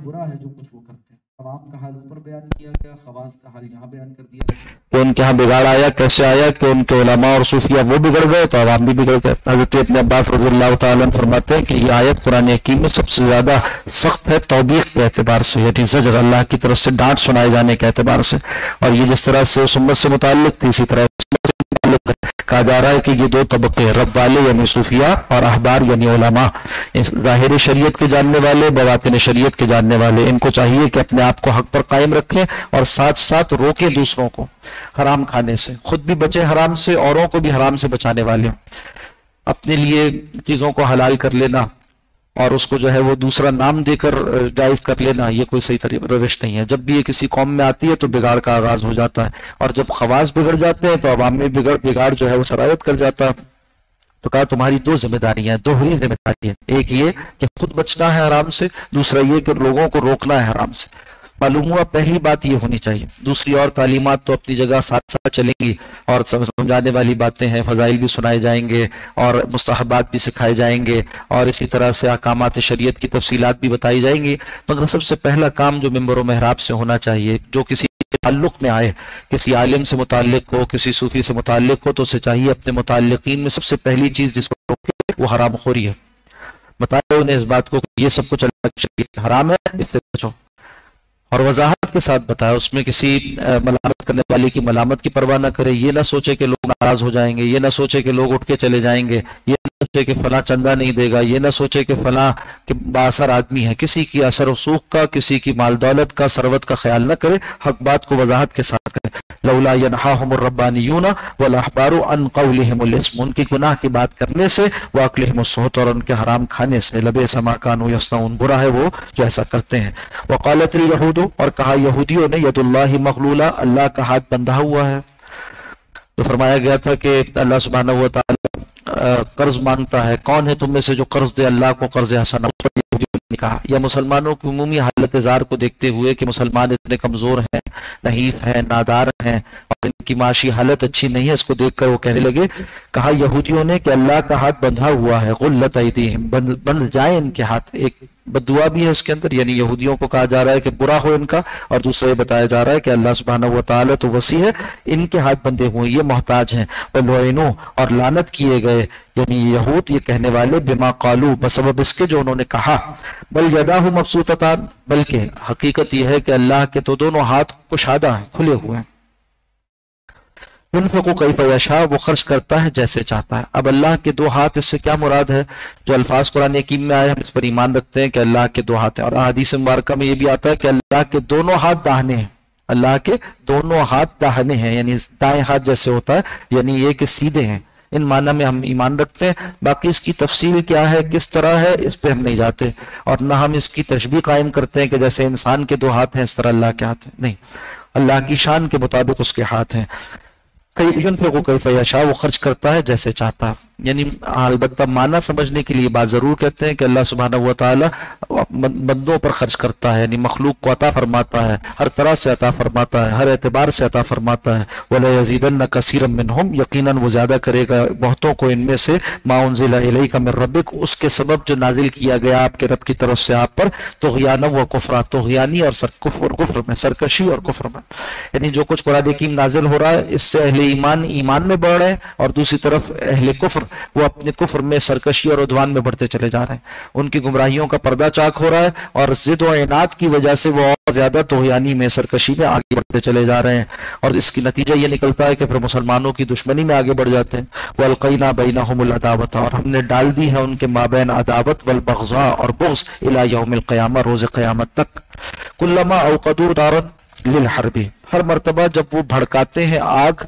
برا ہے جو کچھ وہ کرتے ہیں۔ عوام کا حال اوپر بیان کیا گیا، خواص کا حال یہاں بیان کر دیا کہ ان کے ہاں بگاڑ آیا، کیسے آیا کہ ان کے علماء اور صوفیہ وہ بگڑ گئے تو عوام بھی بگڑ گئے۔ حضرت ابن عباس رضی اللہ تعالیٰ عنہ فرماتے ہیں کہ یہ آیت قرآن حکیم میں سب سے زیادہ سخت ہے توبیخ کے اعتبار سے، یعنی زجر، اللہ کی طرف سے ڈانٹ سنائے جانے کے اعتبار سے، اور یہ جس طرح سے اس امت سے متعلق تھی اسی طرح کہا جا رہا ہے کہ یہ دو طبقے، رب والے یعنی صوفیہ اور احبار یعنی علماء، ظاہر شریعت کے جاننے والے، بواطن شریعت کے جاننے والے، ان کو چاہیے کہ اپنے آپ کو حق پر قائم رکھیں اور ساتھ ساتھ روکیں دوسروں کو حرام کھانے سے، خود بھی بچیں حرام سے، اوروں کو بھی حرام سے بچانے والے ہوں۔ اپنے لیے چیزوں کو حلال کر لینا اور اس کو جو ہے وہ دوسرا نام دے کر جائز کر لینا، یہ کوئی صحیح روش نہیں ہے۔ جب بھی یہ کسی قوم میں آتی ہے تو بگاڑ کا آغاز ہو جاتا ہے، اور جب خواص بگڑ جاتے ہیں تو عوام میں بگاڑ جو ہے وہ سرایت کر جاتا ہے۔ تو کہا تمہاری دو ذمہ داریاں ہیں، دوہری ذمہ داری ہے، ایک یہ کہ خود بچنا ہے حرام سے، دوسرا یہ کہ لوگوں کو روکنا ہے حرام سے۔ معلوم ہوا پہلی بات یہ ہونی چاہیے، دوسری اور تعلیمات تو اپنی جگہ ساتھ ساتھ چلیں گی، اور سمجھانے والی باتیں ہیں، فضائل بھی سنائے جائیں گے اور مستحبات بھی سکھائے جائیں گے، اور اسی طرح سے احکامات شریعت کی تفصیلات بھی بتائی جائیں گی، مگر سب سے پہلا کام جو ممبر و محراب سے ہونا چاہیے، جو کسی تعلق میں آئے، کسی عالم سے متعلق ہو، کسی صوفی سے متعلق ہو، تو اسے چاہیے اپنے متعلقین میں سب سے پہلی چیز جس کو روکے وہ حرام خوری ہے۔ بتائے انہیں اس بات کو کہ یہ سب کچھ اللہ کی شریعت حرام ہے، اس سے بچو، اور وضاحت کے ساتھ بتایا، اس میں کسی ملامت کرنے والے کی ملامت کی پرواہ نہ کرے، یہ نہ سوچے کہ لوگ ناراض ہو جائیں گے، یہ نہ سوچے کہ لوگ اٹھ کے چلے جائیں گے، یہ نہ سوچے کہ فلاں چندہ نہیں دے گا، یہ نہ سوچے کہ فلاں کہ بااثر آدمی ہے، کسی کی اثر و سوق کا، کسی کی مال دولت کا، ثروت کا خیال نہ کرے، حق بات کو وضاحت کے ساتھ کرے۔ لولا ینہاہم الربانیون والاحبار عن قولہم الاسم، ان کی گناہ کی بات کرنے سے، واکلہم السحت، اور ان کے حرام کھانے سے، لبئس ما کانوا یصنعون، برا ہے وہ جو ایسا کرتے ہیں۔ وقالت الیہود، اور کہا یہودیوں نے، ید اللہ مغلولہ، اللہ کا ہاتھ بندھا ہوا ہے۔ تو فرمایا گیا تھا کہ اللہ سبحانہ و تعالی قرض مانگتا ہے، کون ہے تم میں سے جو قرض دے اللہ کو قرض حسن؟ نے کہا، یا مسلمانوں کی عمومی حالت زار کو دیکھتے ہوئے کہ مسلمان اتنے کمزور ہیں، نحیف ہیں، نادار ہیں، اور ان کی معاشی حالت اچھی نہیں ہے، اس کو دیکھ کر وہ کہنے لگے، کہا یہودیوں نے کہ اللہ کا ہاتھ بندھا ہوا ہے، غلت ایدیہم، بند جائیں ان کے ہاتھ۔ ایک بددعا بھی ہے اس کے اندر، یعنی یہودیوں کو کہا جا رہا ہے کہ برا ہو ان کا، اور دوسرا یہ بتایا جا رہا ہے کہ اللہ سبحانہ و تعالی تو وسیع ہے، ان کے ہاتھ بندھے ہوئے، یہ محتاج ہیں۔ وَلُعِنُوا، اور لعنت کیے گئے، یعنی یہود یہ کہنے والے، بما قالوا، بسبب اس کے جو انہوں نے کہا، بل یداہ مبسوطتان، بلکہ حقیقت یہ ہے کہ اللہ کے تو دونوں ہاتھ کشادہ ہیں، کھلے ہوئے ہیں۔ ينفق کیف یشاء، وہ خرچ کرتا ہے جیسے چاہتا ہے۔ اب اللہ کے دو ہاتھ، اس سے کیا مراد ہے؟ جو الفاظ قرآن حکیم میں آئے ہم اس پر ایمان رکھتے ہیں کہ اللہ کے دو ہاتھ ہیں، اور احادیث مبارکہ میں یہ بھی آتا ہے کہ اللہ کے دونوں ہاتھ داہنے ہیں، اللہ کے دونوں ہاتھ داہنے ہیں، یعنی دائیں ہاتھ جیسے ہوتا ہے، یعنی یہ کہ سیدھے ہیں۔ ان معنی میں ہم ایمان رکھتے ہیں، باقی اس کی تفصیل کیا ہے، کس طرح ہے، اس پہ ہم نہیں جاتے، اور نہ ہم اس کی تشبیہ قائم کرتے ہیں کہ جیسے انسان کے دو ہاتھ ہیں اس طرح اللہ کے ہاتھ ہیں، نہیں، اللہ کی شان کے مطابق اس کے ہاتھ ہیں۔ ينفق کیف یشاء، وہ خرچ کرتا ہے جیسے چاہتا ہے، یعنی البتہ معنی سمجھنے کے لیے بات ضرور کہتے ہیں کہ اللہ سبحانہ و تعالی بندوں پر خرچ کرتا ہے، یعنی مخلوق کو عطا فرماتا ہے، ہر طرح سے عطا فرماتا ہے، ہر اعتبار سے عطا فرماتا ہے۔ وَلَيَزِيدَنَّ كَثِيرًا مِّنْهُمْ، یقیناً وہ زیادہ کرے گا بہتوں کو ان میں سے، مَا أُنزِلَ إِلَيْكَ مِن رَبِّكَ، اس کے سبب جو نازل کیا گیا آپ کے رب کی طرف سے آپ پر، طغیانًا وَكُفْرًا، طغیانی اور کفر میں، سرکشی اور کفر میں، یعنی جو کچھ قرآن حکیم نازل ہو رہا ہے اس سے اہل ایمان میں بڑھ رہے ہیں، اور دوسری طرف اہل کفر وہ اپنے کفر میں، سرکشی اور عدوان میں بڑھتے چلے جا رہے ہیں، ان کی گمراہیوں کا پردہ چاک ہو رہا ہے، اور ضد و عناد کی وجہ سے وہ اور زیادہ طغیانی میں، سرکشی میں آگے بڑھتے چلے جا رہے ہیں، اور اس کی نتیجہ یہ نکلتا ہے کہ پھر مسلمانوں کی دشمنی میں آگے بڑھ جاتے ہیں۔ وَأَلْقَيْنَا بَيْنَهُمُ الْعَدَاوَةَ، اور ہم نے ڈال دی ہے ان کے مابین عداوت، والبغضاء، اور بغض، إِلَى يَوْمِ الْقِيَامَةِ، روز قیامت تک۔ كُلَّمَا أَوْقَدُوا نَارًا لِلْحَرْبِ، ہر مرتبہ جب وہ بھڑکاتے ہیں آگ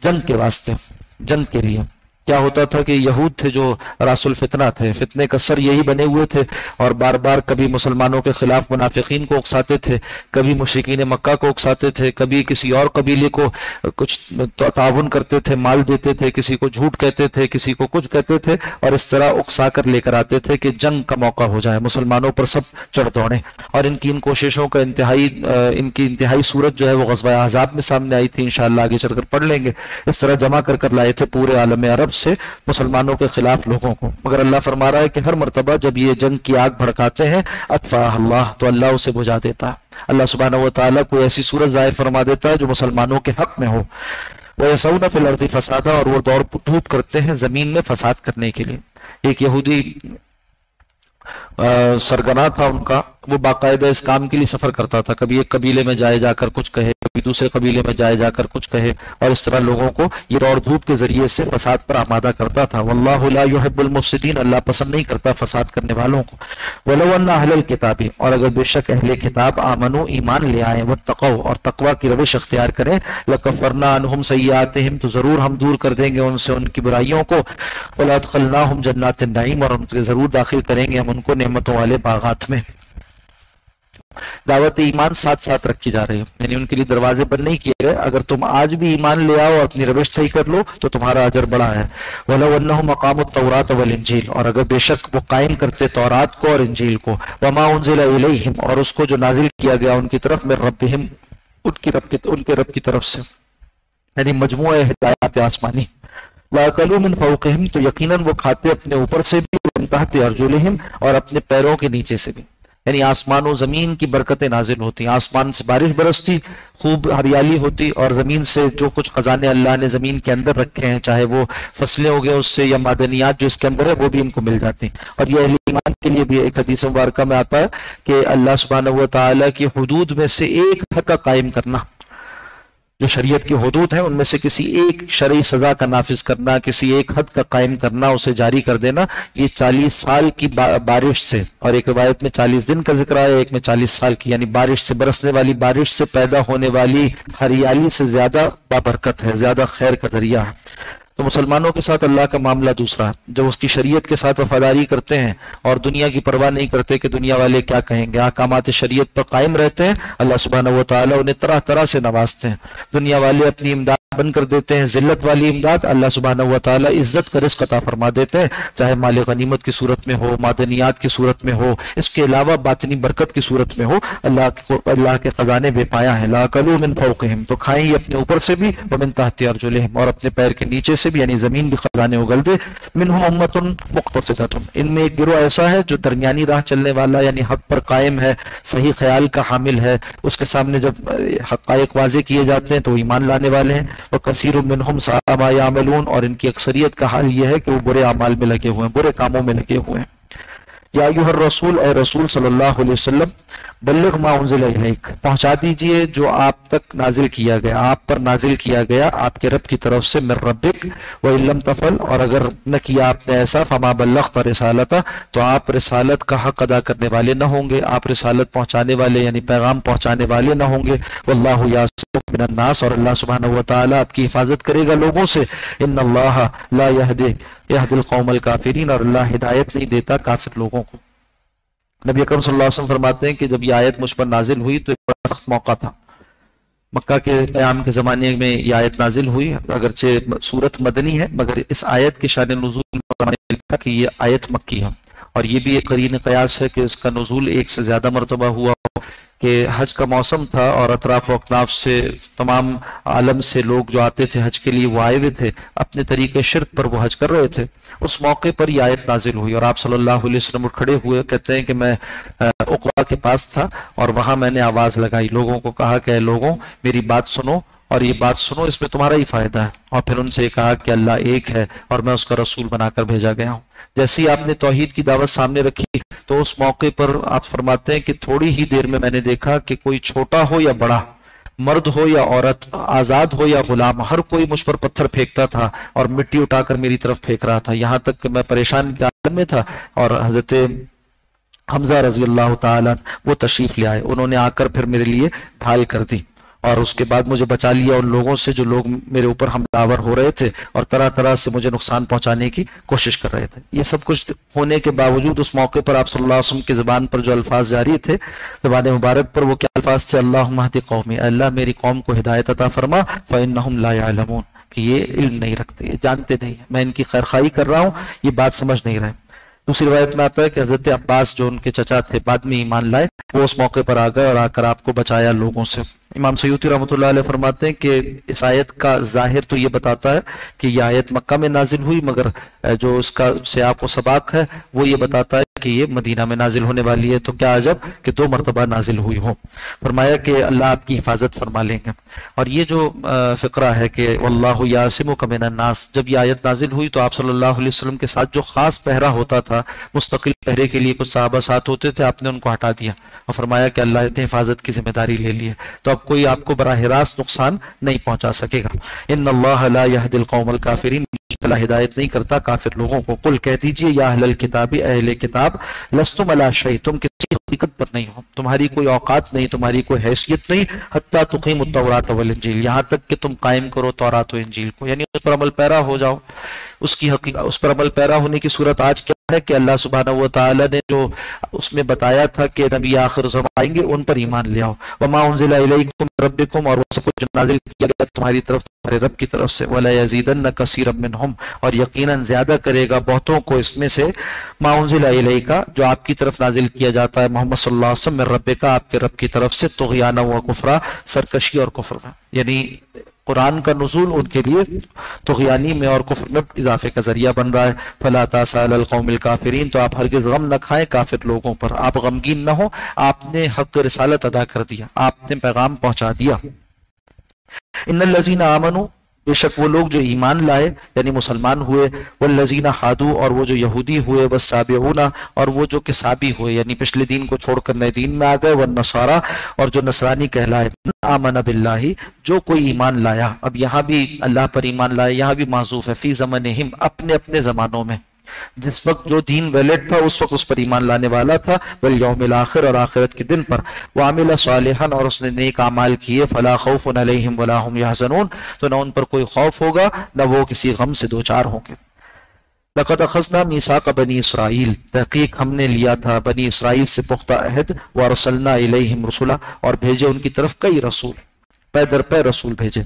جنگ کے واسطے، جنگ کے لیے۔ کیا ہوتا تھا کہ یہود تھے جو راس الفتنہ تھے، فتنے کا سر یہی بنے ہوئے تھے، اور بار بار کبھی مسلمانوں کے خلاف منافقین کو اکساتے تھے، کبھی مشرکین مکہ کو اکساتے تھے، کبھی کسی اور قبیلے کو کچھ تعاون کرتے تھے، مال دیتے تھے، کسی کو جھوٹ کہتے تھے، کسی کو کچھ کہتے تھے، اور اس طرح اکسا کر لے کر آتے تھے کہ جنگ کا موقع ہو جائے، مسلمانوں پر سب چڑھ دوڑیں۔ اور ان کی ان کوششوں کا ان کی انتہائی صورت جو ہے وہ غزوہ احزاب میں سامنے آئی تھی، انشاءاللہ آگے چل کر پڑھ لیں گے۔ اس طرح جمع کر لائے تھے پورے عالم عرب سے مسلمانوں کے خلاف لوگوں کو، مگر اللہ فرما رہا ہے کہ ہر مرتبہ جب یہ جنگ کی آگ بھڑکاتے ہیں اطفاء اللہ، تو اللہ اسے بجھا دیتا ہے۔ اللہ سبحانہ و تعالیٰ کوئی ایسی صورت ظاہر فرما دیتا ہے جو مسلمانوں کے حق میں ہو۔ وَيَسَعُونَ فِي الْأَرْضِ فَسَادًا، اور وہ دوڑ دھوپ کرتے ہیں زمین میں فساد کرنے کے لیے۔ ایک یہودی سرگنا تھا ان کا، وہ باقاعدہ اس کام کے لیے سفر کرتا تھا، کبھی ایک قبیلے میں جائے جا کر کچھ کہے، کبھی دوسرے قبیلے میں جائے جا کر کچھ کہے، اور اس طرح لوگوں کو یہ دوڑ دھوپ کے ذریعے سے فساد پر آمادہ کرتا تھا۔ واللہ لا يحب المفسدین، اللہ پسند نہیں کرتا فساد کرنے والوں کو۔ ولو ان اہل الکتاب، اور اگر بے شک اہل کتاب آمنو، ایمان لے آئیں، واتقوا، اور تقوی کی روش اختیار کریں، لکفرنا عنہم سیئاتہم، تو ضرور ہم دور کر دیں گے ان سے ان کی برائیوں کو، ولادخلناہم جنات النعیم، اور ہم ضرور داخل کریں گے ہم ان کو نعمتوں والے باغات میں۔ دعوت ایمان ساتھ ساتھ رکھی جا رہی ہے، یعنی ان کے لیے دروازے بند نہیں کیے گئے، اگر تم آج بھی ایمان لے آؤ اور اپنی روش صحیح کر لو تو تمہارا اجر بڑا ہے۔ وَلَوْ أَنَّهُمْ أَقَامُوا التَّوْرَاةَ وَالْإِنْجِيلَ، اور اگر بے شک وہ قائم کرتے تورات کو اور انجیل کو، وَمَا أُنزِلَ إِلَيْهِمْ، اور اس کو جو نازل کیا گیا ان کی طرف، من ربہم، ان کے رب کی طرف سے، یعنی مجموعہ ہدایات آسمانی، لَأَكَلُوا مِنْ فَوْقِهِمْ، تو یقیناً وہ کھاتے اپنے اوپر سے بھی، وَمِنْ تَحْتِ أَرْجُلِهِمْ، اور اپنے پیروں کے نیچے سے بھی، یعنی آسمان و زمین کی برکتیں نازل ہوتی، آسمان سے بارش برستی، خوب ہریالی ہوتی، اور زمین سے جو کچھ خزانے اللہ نے زمین کے اندر رکھے ہیں، چاہے وہ فصلیں ہو گئے اس سے یا معدنیات جو اس کے اندر ہے، وہ بھی ان کو مل جاتی۔ اور یہ اہل ایمان کے لیے بھی ایک حدیث مبارکہ میں آتا ہے کہ اللہ سبحانہ و تعالیٰ کی حدود میں سے ایک حد کا قائم کرنا، جو شریعت کی حدود ہیں ان میں سے کسی ایک شرعی سزا کا نافذ کرنا، کسی ایک حد کا قائم کرنا، اسے جاری کر دینا، یہ 40 سال کی بارش سے، اور ایک روایت میں 40 دن کا ذکر آیا، ایک میں 40 سال کی، یعنی بارش سے، برسنے والی بارش سے پیدا ہونے والی ہریالی سے زیادہ بابرکت ہے، زیادہ خیر کا ذریعہ ہے۔ تو مسلمانوں کے ساتھ اللہ کا معاملہ دوسرا ہے، جب اس کی شریعت کے ساتھ وفاداری کرتے ہیں اور دنیا کی پرواہ نہیں کرتے کہ دنیا والے کیا کہیں گے، احکامات شریعت پر قائم رہتے ہیں، اللہ سبحانہ و تعالیٰ انہیں طرح طرح سے نوازتے ہیں۔ دنیا والے اپنی امداد بند کر دیتے ہیں، ذلت والی امداد، اللہ سبحانہ و تعالیٰ عزت کا رزق عطا فرما دیتے ہیں، چاہے مال غنیمت کی صورت میں ہو، معدنیات کی صورت میں ہو، اس کے علاوہ باطنی برکت کی صورت میں ہو۔ اللہ کے خزانے بے پایا ہیں۔ لَأَكَلُوا مِنْ فَوْقِهِمْ، تو کھائیں یہ اپنے اوپر سے بھی، وَمِنْ تَحْتِ أَرْجُلِهِمْ، اور اپنے پیر کے نیچے سے بھی، یعنی زمین بھی خزانے اگل دے۔ مِنْهُمْ أُمَّةٌ مُقْتَصِدَةٌ، ان میں ایک گروہ ایسا ہے جو درمیانی راہ چلنے والا، یعنی حق پر قائم ہے، صحیح خیال کا حامل ہے، اس کے سامنے جب حقائق واضح کیے جاتے ہیں تو ایمان لانے والے ہیں۔ وَكَثِيرٌ مِّنْهُمْ سَاءَ مَا يَعْمَلُونَ، اور ان کی اکثریت کا حال یہ ہے کہ وہ برے اعمال میں لگے ہوئے ہیں، برے کاموں میں لگے ہوئے ہیں۔ یا ایھا الرسول، اے رسول صلی اللہ علیہ وسلم، بلغ ما انزل الیک، پہنچا دیجئے جو آپ تک نازل کیا گیا، آپ پر نازل کیا گیا آپ کے رب کی طرف سے، من ربک، وَإِن لَّمْ تَفْعَلْ، اور اگر نہ کیا آپ نے ایسا، فما بلغت رسالتہ، تو آپ رسالت کا حق ادا کرنے والے نہ ہوں گے، آپ رسالت پہنچانے والے یعنی پیغام پہنچانے والے نہ ہوں گے۔ واللہ یعصمک من الناس، اور اللہ سبحانہ و تعالیٰ آپ کی حفاظت کرے گا لوگوں سے۔ ان اللہ لا یہدی القوم الکافرین، اور اللہ ہدایت نہیں دیتا کافر لوگوں کو۔ نبی اکرم صلی اللہ علیہ وسلم فرماتے ہیں کہ جب یہ آیت مجھ پر نازل ہوئی تو ایک بڑا سخت موقع تھا، مکہ کے قیام کے زمانے میں یہ آیت نازل ہوئی، اگرچہ صورت مدنی ہے مگر اس آیت کے شان نزول میں لکھا کہ یہ آیت مکی ہے، اور یہ بھی ایک قرین قیاس ہے کہ اس کا نزول ایک سے زیادہ مرتبہ ہوا کہ حج کا موسم تھا اور اطراف و اکناف سے تمام عالم سے لوگ جو آتے تھے حج کے لیے وہ آئے ہوئے تھے، اپنے طریقے شرک پر وہ حج کر رہے تھے۔ اس موقع پر یہ آیت نازل ہوئی اور آپ صلی اللہ علیہ وسلم کھڑے ہوئے، کہتے ہیں کہ میں عقبہ کے پاس تھا اور وہاں میں نے آواز لگائی، لوگوں کو کہا کہ اے لوگوں میری بات سنو، اور یہ بات سنو اس میں تمہارا ہی فائدہ ہے، اور پھر ان سے کہا کہ اللہ ایک ہے اور میں اس کا رسول بنا کر بھیجا گیا ہوں۔ جیسے ہی آپ نے توحید کی دعوت سامنے رکھی تو اس موقع پر آپ فرماتے ہیں کہ تھوڑی ہی دیر میں نے دیکھا کہ کوئی چھوٹا ہو یا بڑا، مرد ہو یا عورت، آزاد ہو یا غلام، ہر کوئی مجھ پر پتھر پھینکتا تھا اور مٹی اٹھا کر میری طرف پھینک رہا تھا، یہاں تک کہ میں پریشان کے عالم میں تھا، اور حضرت حمزہ رضی اللہ تعالیٰ وہ تشریف لے آئے، انہوں نے آ کر پھر میرے لیے ڈھال کر دی، اور اس کے بعد مجھے بچا لیا ان لوگوں سے جو لوگ میرے اوپر حملہ آور ہو رہے تھے اور طرح طرح سے مجھے نقصان پہنچانے کی کوشش کر رہے تھے۔ یہ سب کچھ ہونے کے باوجود اس موقع پر آپ صلی اللہ علیہ وسلم کی زبان پر جو الفاظ جاری تھے، زبان مبارک پر وہ کیا الفاظ تھے؟ اللہم اہد قومی، اللہ میری قوم کو ہدایت عطا فرما، فإنہم لا یعلمون، کہ یہ علم نہیں رکھتے، یہ جانتے نہیں ہیں، میں ان کی خیرخواہی کر رہا ہوں، یہ بات سمجھ نہیں رہے۔ دوسری روایت میں آتا ہے کہ حضرت عباس جو ان کے چچا تھے بعد میں ایمان لائے، وہ اس موقع پر آ گئے اور آ کر آپ کو بچایا لوگوں سے۔ امام سیوطی رحمۃ اللہ علیہ فرماتے ہیں کہ اس آیت کا ظاہر تو یہ بتاتا ہے کہ یہ آیت مکہ میں نازل ہوئی، مگر جو اس کا سیاق و سباق ہے وہ یہ بتاتا ہے کہ یہ مدینہ میں نازل ہونے والی ہے، تو کیا عجب کہ 2 مرتبہ نازل ہوئی ہوں۔ فرمایا کہ اللہ آپ کی حفاظت فرما لیں گے۔ اور یہ جو فقرہ ہے کہ واللہ یعصمک من الناس، جب یہ آیت نازل ہوئی تو آپ صلی اللہ علیہ وسلم کے ساتھ جو خاص پہرا ہوتا تھا، مستقل پہرے کے لیے کچھ صحابہ ساتھ ہوتے تھے، آپ نے ان کو ہٹا دیا اور فرمایا کہ اللہ نے حفاظت کی ذمہ داری لے لی ہے، تو اب کوئی آپ کو براہ راست نقصان نہیں پہنچا سکے گا۔ ان اللہ لا یہدی القوم الکافرین، اللہ ہدایت نہیں کرتا کافر لوگوں کو۔ قل کہہ دیجئے یا اہل الکتاب، اہل کتاب، لستم علی شیء، تم کسی حقیقت پر نہیں ہو، تمہاری کوئی اوقات نہیں، تمہاری کوئی حیثیت نہیں، حتی تقیموا التوراۃ والانجیل، یہاں تک کہ تم قائم کرو تورات و انجیل کو، یعنی اس پر عمل پیرا ہو جاؤ۔ اس کی حقیقت، اس پر عمل پیرا ہونے کی صورت آج کیا ہے کہ اللہ سبحانہ و تعالی نے جو اس میں بتایا تھا کہ نبی آخر زمان آئیں گے، ان پر ایمان لے آؤ۔ وما انزل الیکم من ربکم، اور وہ سب کچھ نازل کیا گیا تمہاری طرف تمہارے رب کی طرف سے، ولا یزیدن کثیرا منہم، اور یقیناً زیادہ کرے گا بہتوں کو اس میں سے، ما انزل الیک، جو آپ کی طرف نازل کیا جاتا ہے محمد صلی اللہ علیہ وسلم، من ربک، آپ کے رب کی طرف سے، طغیانا و کفرا، سرکشی اور کفر میں، یعنی قرآن کا نزول ان کے لیے طغیانی میں اور کفر میں اضافے کا ذریعہ بن رہا ہے۔ فلا تاسى على القوم الكافرین، تو آپ ہرگز غم نہ کھائیں کافر لوگوں پر، آپ غمگین نہ ہو، آپ نے حق رسالت ادا کر دیا، آپ نے پیغام پہنچا دیا۔ ان الذين آمنوا، بے شک وہ لوگ جو ایمان لائے یعنی مسلمان ہوئے، والذین حادوا، اور وہ جو یہودی ہوئے، والسابعون، اور وہ جو کہ سابی ہوئے یعنی پچھلے دین کو چھوڑ کر نئے دین میں آ گئے، والنصارى، اور جو نصرانی کہلائے، آمن باللہ، جو کوئی ایمان لایا، اب یہاں بھی اللہ پر ایمان لائے، یہاں بھی معذوف ہے، فی زمانہم، اپنے اپنے زمانوں میں، جس وقت جو دین ویلڈ تھا اس وقت اس پر ایمان لانے والا تھا، والیوم الاخر، اور آخرت کے دن پر، وعمل صالحا، اور اس نے نیک اعمال کیے، فلا خوف علیہم ولا هم يحزنون، تو نہ ان پر کوئی خوف ہوگا نہ وہ کسی غم سے دوچار ہوں گے۔ لقد اخذنا میثاق بنی اسرائیل، تحقیق ہم نے لیا تھا بنی اسرائیل سے پختہ عہد، وارسلنا الیہم رسلا، اور بھیجے ان کی طرف کئی رسول، پے در پے رسول بھیجے،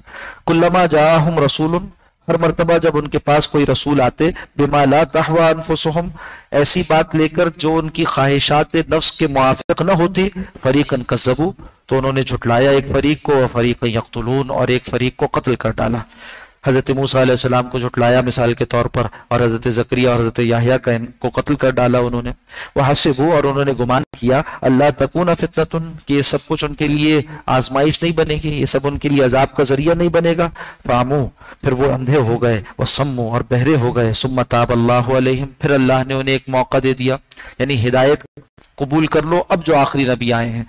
کلما جاءہم رسول، ہر مرتبہ جب ان کے پاس کوئی رسول آتے، بما لا تحوی انفسہم، ایسی بات لے کر جو ان کی خواہشات نفس کے موافق نہ ہوتی، فریقا کذبوا، تو انہوں نے جھٹلایا ایک فریق کو، فریقا یقتلون، اور ایک فریق کو قتل کر ڈالا۔ حضرت موسیٰ علیہ السلام کو جھٹلایا مثال کے طور پر، اور حضرت زکریا اور حضرت یحییٰ کو قتل کر ڈالا انہوں نے۔ وحسبوا، اور انہوں نے گمان کیا، اللہ تکون فتنۃ، کہ یہ سب کچھ ان کے لیے آزمائش نہیں بنے گی، یہ سب ان کے لیے عذاب کا ذریعہ نہیں بنے گا۔ فعموا، پھر وہ اندھے ہو گئے، وصموا، اور بہرے ہو گئے، ثم تاب اللہ علیہم، پھر اللہ نے انہیں ایک موقع دے دیا، یعنی ہدایت قبول کر لو، اب جو آخری نبی آئے ہیں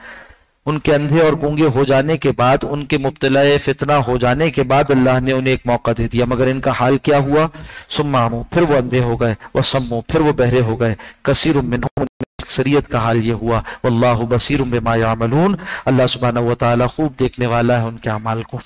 ان کے اندھے اور گونگے ہو جانے کے بعد، ان کے مبتلا فتنہ ہو جانے کے بعد اللہ نے انہیں ایک موقع دے دیا، مگر ان کا حال کیا ہوا؟ ثم عموا، پھر وہ اندھے ہو گئے، وصموا، پھر وہ بہرے ہو گئے، کثیر منہم، اکثریت کا حال یہ ہوا، واللہ بصیر بما یعملون، اللہ سبحانہ و تعالی خوب دیکھنے والا ہے ان کے اعمال کو۔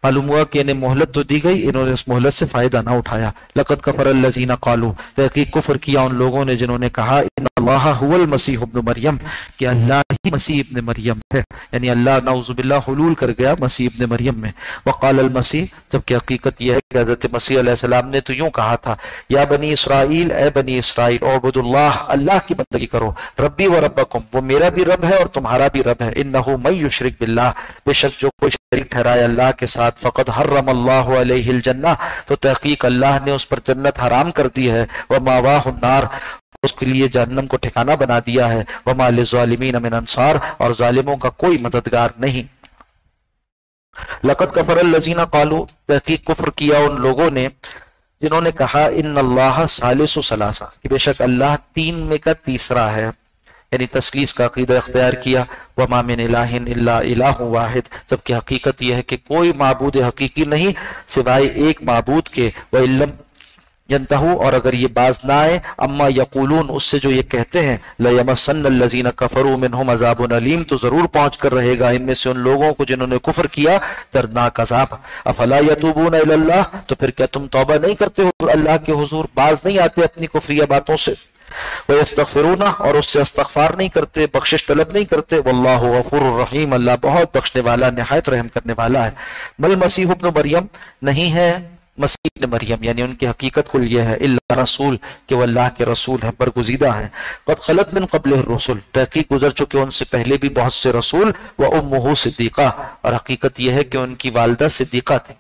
معلوم ہوا کہ انہیں مہلت تو دی گئی، انہوں نے اس مہلت سے فائدہ نہ اٹھایا۔ لقد کفر الذین قالوا، تحقیق کفر کیا ان لوگوں نے جنہوں نے کہا، ان اللہ هو المسیح ابن مریم، کہ اللہ ہی مسیح ابن مریم ہے، یعنی اللہ نعوذ باللہ حلول کر گیا مسیح ابن مریم میں۔ وقال المسیح، جبکہ حقیقت یہ ہے کہ حضرت مسیح علیہ السلام نے تو یوں کہا تھا، یا بنی اسرائیل، اے بنی اسرائیل، اعبدوا اللہ، اللہ کی بندگی کرو، ربی و ربکم، وہ میرا بھی رب ہے اور تمہارا بھی رب ہے، انہ من یشرک باللہ، بے شک جو کوئی شریک ٹھہرائے اللہ کے ساتھ، فقد حرم اللہ علیہ الجنہ، تو تحقیق اللہ نے اس پر جنت حرام کر دی ہے، وماواہ النار، اس کے لیے جہنم کو ٹھکانہ بنا دیا ہے، وما للظالمین من انصار، اور ظالموں کا کوئی مددگار نہیں۔ لقد کفر الذین قالوا، تحقیق کفر کیا ان لوگوں نے جنہوں نے کہا، ان اللہ ثالث ثلاثہ، کہ بے شک اللہ تین میں کا تیسرا ہے، یعنی تثلیث کا عقیدہ اختیار کیا، وما من الہ الا الہ واحد، جبکہ حقیقت یہ ہے کہ کوئی معبود حقیقی نہیں سوائے ایک معبود کے، وَإِلَّمْ يَنْتَهُوا، اور اگر یہ باز نہ آئے، اما یقولون، اس سے جو یہ کہتے ہیں، لَيَمَسَّنَّ الَّذِينَ كَفَرُوا مِنْهُمْ عَذَابٌ أَلِيمٌ، تو ضرور پہنچ کر رہے گا ان میں سے ان لوگوں کو جنہوں نے کفر کیا دردناک عذاب۔ افلا يتوبون الى اللہ، تو پھر کیا تم توبہ نہیں کرتے ہو اللہ کے حضور، باز نہیں آتے اپنی کفریہ باتوں سے؟ وَيَسْتَغْفِرُونَ، اور اس سے استغفار نہیں کرتے، بخشش طلب نہیں کرتے، واللہ غفور الرحیم، اللہ بہت بخشنے والا، نہایت رحم کرنے والا ہے۔ مل مسیح ابن مریم، نہیں ہے مسیح ابن مریم یعنی ان کی حقیقت کل یہ ہے الا رسول کہ وہ اللہ کے رسول ہیں برگزیدہ ہیں قد خلت من قبل الرسل تحقیق گزر چکے ان سے پہلے بھی بہت سے رسول و امہ صدیقہ اور حقیقت یہ ہے کہ ان کی والدہ صدیقہ تھی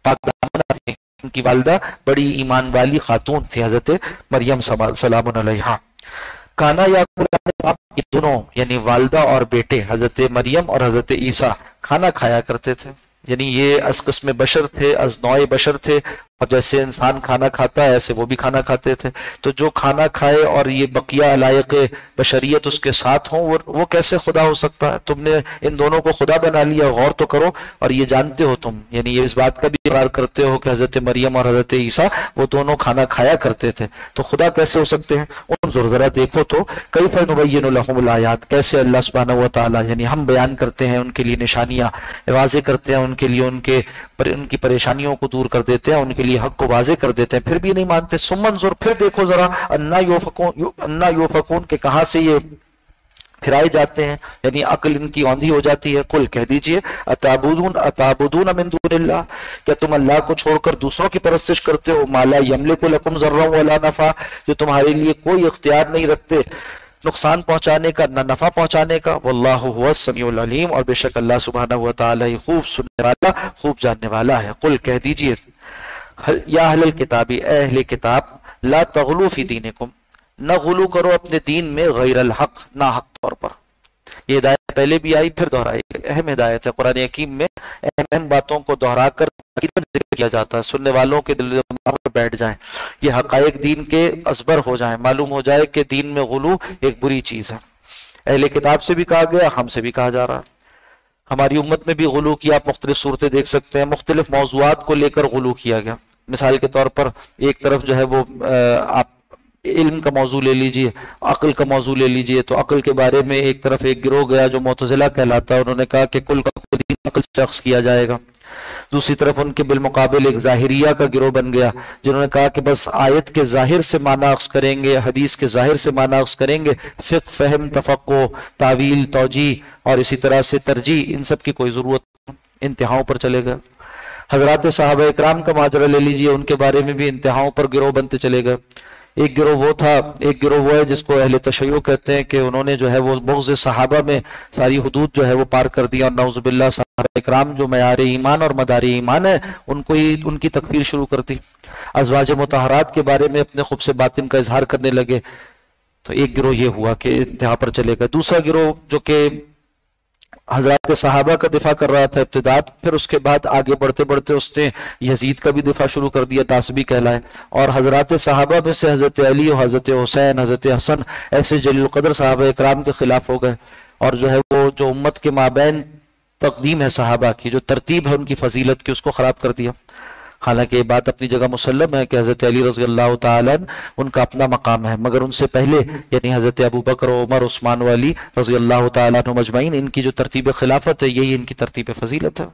پاک دامنہ تھی ان کی والدہ بڑی ایمان والی خاتون تھی حضرت مریم سلام علیہا کانا یا یہ دونوں یعنی والدہ اور بیٹے حضرت مریم اور حضرت عیسیٰ کھانا کھایا کرتے تھے یعنی یہ از قسم بشر تھے از نوع بشر تھے اور جیسے انسان کھانا کھاتا ہے ایسے وہ بھی کھانا کھاتے تھے تو جو کھانا کھائے اور یہ بقیہ علائق بشریت اس کے ساتھ ہوں وہ کیسے خدا ہو سکتا ہے تم نے ان دونوں کو خدا بنا لیا غور تو کرو اور یہ جانتے ہو تم یعنی یہ اس بات کا بھی اقرار کرتے ہو کہ حضرت مریم اور حضرت عیسیٰ وہ دونوں کھانا کھایا کرتے تھے تو خدا کیسے ہو سکتے ہیں ان ذرا دیکھو تو کیف نبین لہم الآیات کیسے اللہ سبحانہ و تعالیٰ یعنی ہم بیان کرتے ہیں ان کے لیے نشانیاں واضح کرتے ہیں ان کے لیے ان کی پریشانیوں کو دور کر دیتے ہیں ان کے لیے حق کو واضح کر دیتے ہیں پھر بھی نہیں مانتے ثم انظر پھر دیکھو ذرا انا یوفکون کہ کہاں سے یہ پھرائے جاتے ہیں یعنی عقل ان کی اوندھی ہو جاتی ہے قل کہہ دیجئے اتعبدون من دون اللہ کیا تم اللہ کو چھوڑ کر دوسروں کی پرستش کرتے ہو ما لا یملک لکم ضرا ولا نفع جو تمہارے لیے کوئی اختیار نہیں رکھتے نقصان پہنچانے کا نہ نفع پہنچانے کا واللہ هو السمیع العلیم اور بے شک اللہ سبحانہ و تعالی خوب سننے والا خوب جاننے والا ہے قل کہہ دیجئے یا اہل الکتاب اے اہل کتاب لا تغلو فی دینکم نہ غلو کرو اپنے دین میں غیر الحق نہ حق طور پر یہ ہدایت پہلے بھی آئی پھر دہرائی گئی اہم ہدایت ہے قرآن حکیم میں اہم باتوں کو دہرا کر ذکر کیا جاتا ہے سننے والوں کے دل دماغ پر بیٹھ جائیں یہ حقائق دین کے ازبر ہو جائیں معلوم ہو جائے کہ دین میں غلو ایک بری چیز ہے اہل کتاب سے بھی کہا گیا ہم سے بھی کہا جا رہا ہے ہماری امت میں بھی غلو کیا آپ مختلف صورتیں دیکھ سکتے ہیں مختلف موضوعات کو لے کر غلو کیا گیا مثال کے طور پر ایک طرف جو ہے وہ آپ علم کا موضوع لے لیجئے عقل کا موضوع لے لیجئے تو عقل کے بارے میں ایک طرف ایک گروہ گیا جو معتزلہ کہلاتا ہے انہوں نے کہا کہ کل کا دین عقل سے اخذ کیا جائے گا دوسری طرف ان کے بالمقابل ایک ظاہریہ کا گروہ بن گیا جنہوں نے کہا کہ بس آیت کے ظاہر سے معنی اخذ کریں گے حدیث کے ظاہر سے معنی اخذ کریں گے فقہ فہم تفقہ تعویل توجیہ اور اسی طرح سے ترجیح ان سب کی کوئی ضرورت انتہاؤں پر چلے گئے حضرات صحابہ اکرام کا ماجرا لے لیجئے ان کے بارے میں بھی انتہاؤں پر گروہ بنتے چلے گئے ایک گروہ وہ تھا ایک گروہ وہ ہے جس کو اہل تشیع کہتے ہیں کہ انہوں نے جو ہے وہ بغض صحابہ میں ساری حدود جو ہے وہ پار کر دیا اور نعوذ باللہ صحابہ اکرام جو معیار ایمان اور مدار ایمان ہے ان کو ہی ان کی تکفیر شروع کر دی ازواج مطہرات کے بارے میں اپنے خبث باطن کا اظہار کرنے لگے تو ایک گروہ یہ ہوا کہ انتہا پر چلے گا دوسرا گروہ جو کہ حضرات صحابہ کا دفاع کر رہا تھا ابتداء پھر اس کے بعد آگے بڑھتے بڑھتے اس نے یزید کا بھی دفاع شروع کر دیا تاسبی کہلائے اور حضرات صحابہ میں سے حضرت علی اور حضرت حسین حضرت حسن ایسے جلیل القدر صحابہ اکرام کے خلاف ہو گئے اور جو ہے وہ جو امت کے مابین تقدیم ہے صحابہ کی جو ترتیب ہے ان کی فضیلت کی اس کو خراب کر دیا حالانکہ یہ بات اپنی جگہ مسلم ہے کہ حضرت علی رضی اللہ تعالیٰ ان کا اپنا مقام ہے مگر ان سے پہلے یعنی حضرت ابو بکر عمر عثمان و علی رضی اللہ تعالیٰ عنہ مجمعین ان کی جو ترتیب خلافت ہے یہی ان کی ترتیب فضیلت ہے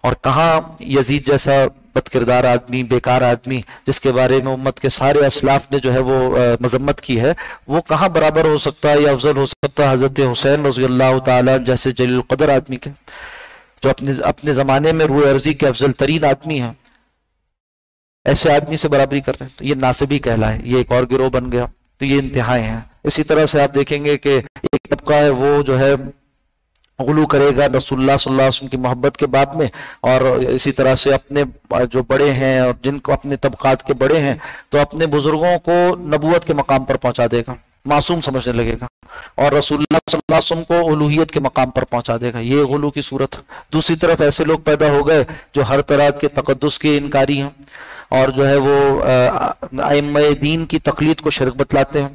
اور کہاں یزید جیسا بد کردار آدمی بیکار آدمی جس کے بارے میں امت کے سارے اسلاف نے جو ہے وہ مذمت کی ہے وہ کہاں برابر ہو سکتا ہے یا افضل ہو سکتا ہے حضرت حسین رضی اللہ تعالیٰ جیسے جلیل القدر آدمی کے جو اپنے زمانے میں روح ارضی کے افضل ترین آدمی ہیں ایسے آدمی سے برابری کر رہے ہیں تو یہ ناسبی کہلائے یہ ایک اور گروہ بن گیا تو یہ انتہائیں ہیں اسی طرح سے آپ دیکھیں گے کہ ایک طبقہ ہے وہ جو ہے غلو کرے گا رسول اللہ صلی اللہ علیہ وسلم کی محبت کے باب میں اور اسی طرح سے اپنے جو بڑے ہیں اور جن کو اپنے طبقات کے بڑے ہیں تو اپنے بزرگوں کو نبوت کے مقام پر پہنچا دے گا معصوم سمجھنے لگے گا اور رسول اللہ صلی اللہ علیہ وسلم کو الوہیت کے مقام پر پہنچا دے گا یہ غلو کی صورت دوسری طرف ایسے لوگ پیدا ہو گئے جو ہر طرح کے تقدس کے انکاری ہیں اور جو ہے وہ ائمہ دین کی تقلید کو شرک بتلاتے ہیں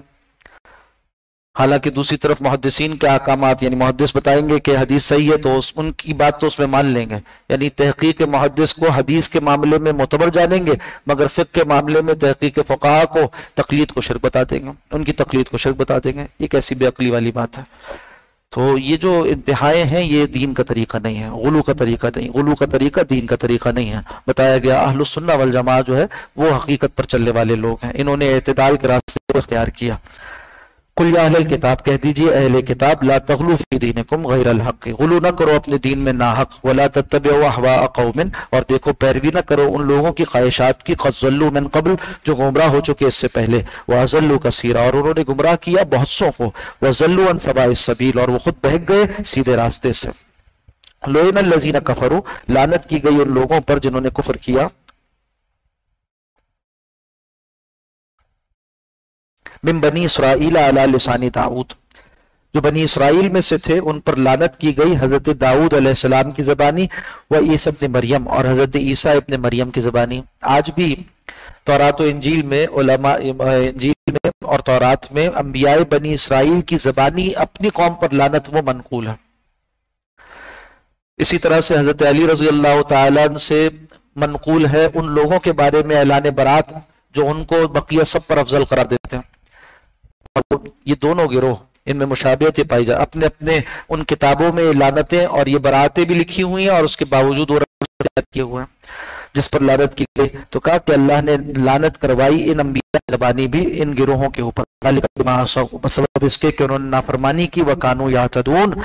حالانکہ دوسری طرف محدثین کے احکامات یعنی محدث بتائیں گے کہ حدیث صحیح ہے تو ان کی بات تو اس میں مان لیں گے یعنی تحقیق محدث کو حدیث کے معاملے میں معتبر جانیں گے مگر فقہ کے معاملے میں تحقیق فقہاء کو تقلید کو شرک بتا دیں گے ان کی تقلید کو شرک بتا دیں گے یہ کیسی بے عقلی والی بات ہے تو یہ جو انتہائیں ہیں یہ دین کا طریقہ نہیں ہے غلو کا طریقہ نہیں غلو کا طریقہ دین کا طریقہ نہیں ہے بتایا گیا اہل السنہ والجماعہ جو ہے وہ حقیقت پر چلنے والے لوگ ہیں انہوں نے اعتدال کے راستے کو اختیار کیا قل یا اہل کتاب، کہہ دیجئے اہل کتاب، لا تغلو فی دینکم غیر الحق، غلو نہ کرو اپنے دین میں ناحق، ولا تتبعوا اہواء قوم، اور دیکھو پیروی نہ کرو ان لوگوں کی خواہشات کی، قد ضلوا من قبل، جو گمراہ ہو چکے اس سے پہلے، واضلوا کثیرا، اور انہوں نے گمراہ کیا بہت سو کو، وضلوا عن سواء السبیل، اور وہ خود بہک گئے سیدھے راستے سے۔ لعن الذین کفروا، لعنت کی گئی ان لوگوں پر جنہوں نے کفر کیا، من بنی اسرائیل علی لسان داؤد، جو بنی اسرائیل میں سے تھے ان پر لعنت کی گئی حضرت داؤد علیہ السلام کی زبانی، و عیسی ابن مریم، اور حضرت عیسیٰ ابن مریم کی زبانی۔ آج بھی تورات و انجیل میں علماء انجیل میں اور تورات میں انبیاء بنی اسرائیل کی زبانی اپنی قوم پر لعنت وہ منقول ہے۔ اسی طرح سے حضرت علی رضی اللہ تعالیٰ سے منقول ہے ان لوگوں کے بارے میں اعلان برات جو ان کو بقیہ سب پر افضل قرار دیتے ہیں۔ اور یہ دونوں گروہ ان میں مشابہتیں پائی جائے، اپنے اپنے ان کتابوں میں لعنتیں اور یہ براتیں بھی لکھی ہوئی ہیں، اور اس کے باوجود وہ کیے ہوئے ہیں جس پر لعنت کی گئی۔ تو کہا کہ اللہ نے لعنت کروائی ان انبیاء کی زبانی بھی ان گروہوں کے اوپر، سبب اس کے کہ انہوں نے نافرمانی کی، وَكَانُوا يَعْتَدُونَ،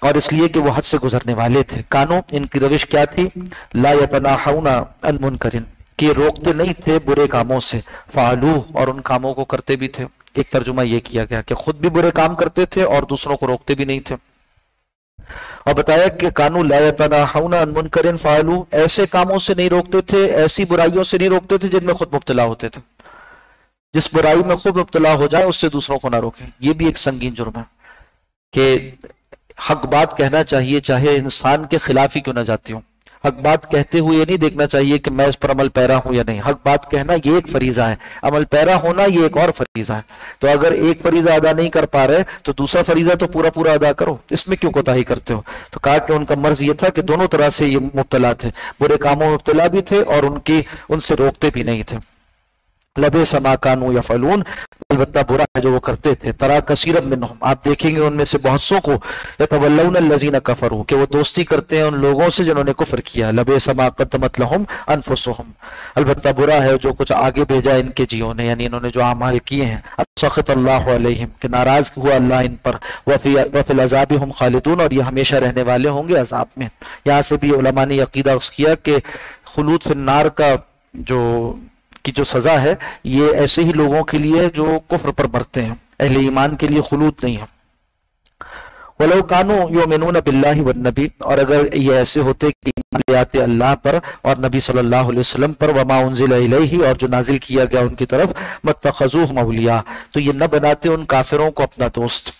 اور اس لیے کہ وہ حد سے گزرنے والے تھے۔ کانو، ان کی روش کیا تھی؟ لا يتناہون عن منکر، کہ روکتے نہیں تھے برے کاموں سے، فعلوہ، اور ان کاموں کو کرتے بھی تھے۔ ایک ترجمہ یہ کیا گیا کہ خود بھی برے کام کرتے تھے اور دوسروں کو روکتے بھی نہیں تھے۔ اور بتایا کہ کانو لا یتناہون عن منکر فعلوہ، ایسے کاموں سے نہیں روکتے تھے، ایسی برائیوں سے نہیں روکتے تھے جن میں خود مبتلا ہوتے تھے۔ جس برائی میں خود مبتلا ہو جائے اس سے دوسروں کو نہ روکیں۔ یہ بھی ایک سنگین جرم ہے کہ حق بات کہنا چاہیے چاہے انسان کے خلاف ہی کیوں نہ جاتی ہوں۔ حق بات کہتے ہوئے یہ نہیں دیکھنا چاہیے کہ میں اس پر عمل پیرا ہوں یا نہیں۔ حق بات کہنا یہ ایک فریضہ ہے، عمل پیرا ہونا یہ ایک اور فریضہ ہے۔ تو اگر ایک فریضہ ادا نہیں کر پا رہے تو دوسرا فریضہ تو پورا پورا ادا کرو، اس میں کیوں کوتاہی کرتے ہو؟ تو کہا کہ ان کا مرض یہ تھا کہ دونوں طرح سے یہ مبتلا تھے، برے کاموں میں مبتلا بھی تھے اور ان سے روکتے بھی نہیں تھے۔ لبئس ما کانوا یفعلون، البتہ برا ہے جو وہ کرتے تھے۔ ترا کثیرا منہم، آپ دیکھیں گے ان میں سے بہت سو کو، یتولون الذین کفروا، کہ وہ دوستی کرتے ہیں ان لوگوں سے جنہوں نے کفر کیا۔ لبئس ما قدمت لہم انفسہم، البتہ برا ہے جو کچھ آگے بھیجا ان کے جیوں نے، یعنی انہوں نے جو اعمال کیے ہیں۔ سخط اللہ علیہم، کہ ناراض ہوا اللہ ان پر، وفی العذاب ہم خالدون، اور یہ ہمیشہ رہنے والے ہوں گے عذاب میں۔ یہاں سے بھی علماء نے عقیدہ اس کیا کہ خلود فی النار جو سزا ہے یہ ایسے ہی لوگوں کے لیے جو کفر پر مرتے ہیں، اہل ایمان کے لیے خلود نہیں ہے۔ وَلَوْ كَانُوا يُؤْمِنُونَ بِاللَّهِ وَالنَّبِيِّ، اور اگر یہ ایسے ہوتے کہ ایمان لے آتے اللہ پر اور نبی صلی اللہ علیہ وسلم پر، وَمَا أُنزِلَ إِلَيْهِ، اور جو نازل کیا گیا ان کی طرف، مَتَّخَذُوهُمْ أَوْلِيَاءَ، تو یہ نہ بناتے ان کافروں کو اپنا دوست۔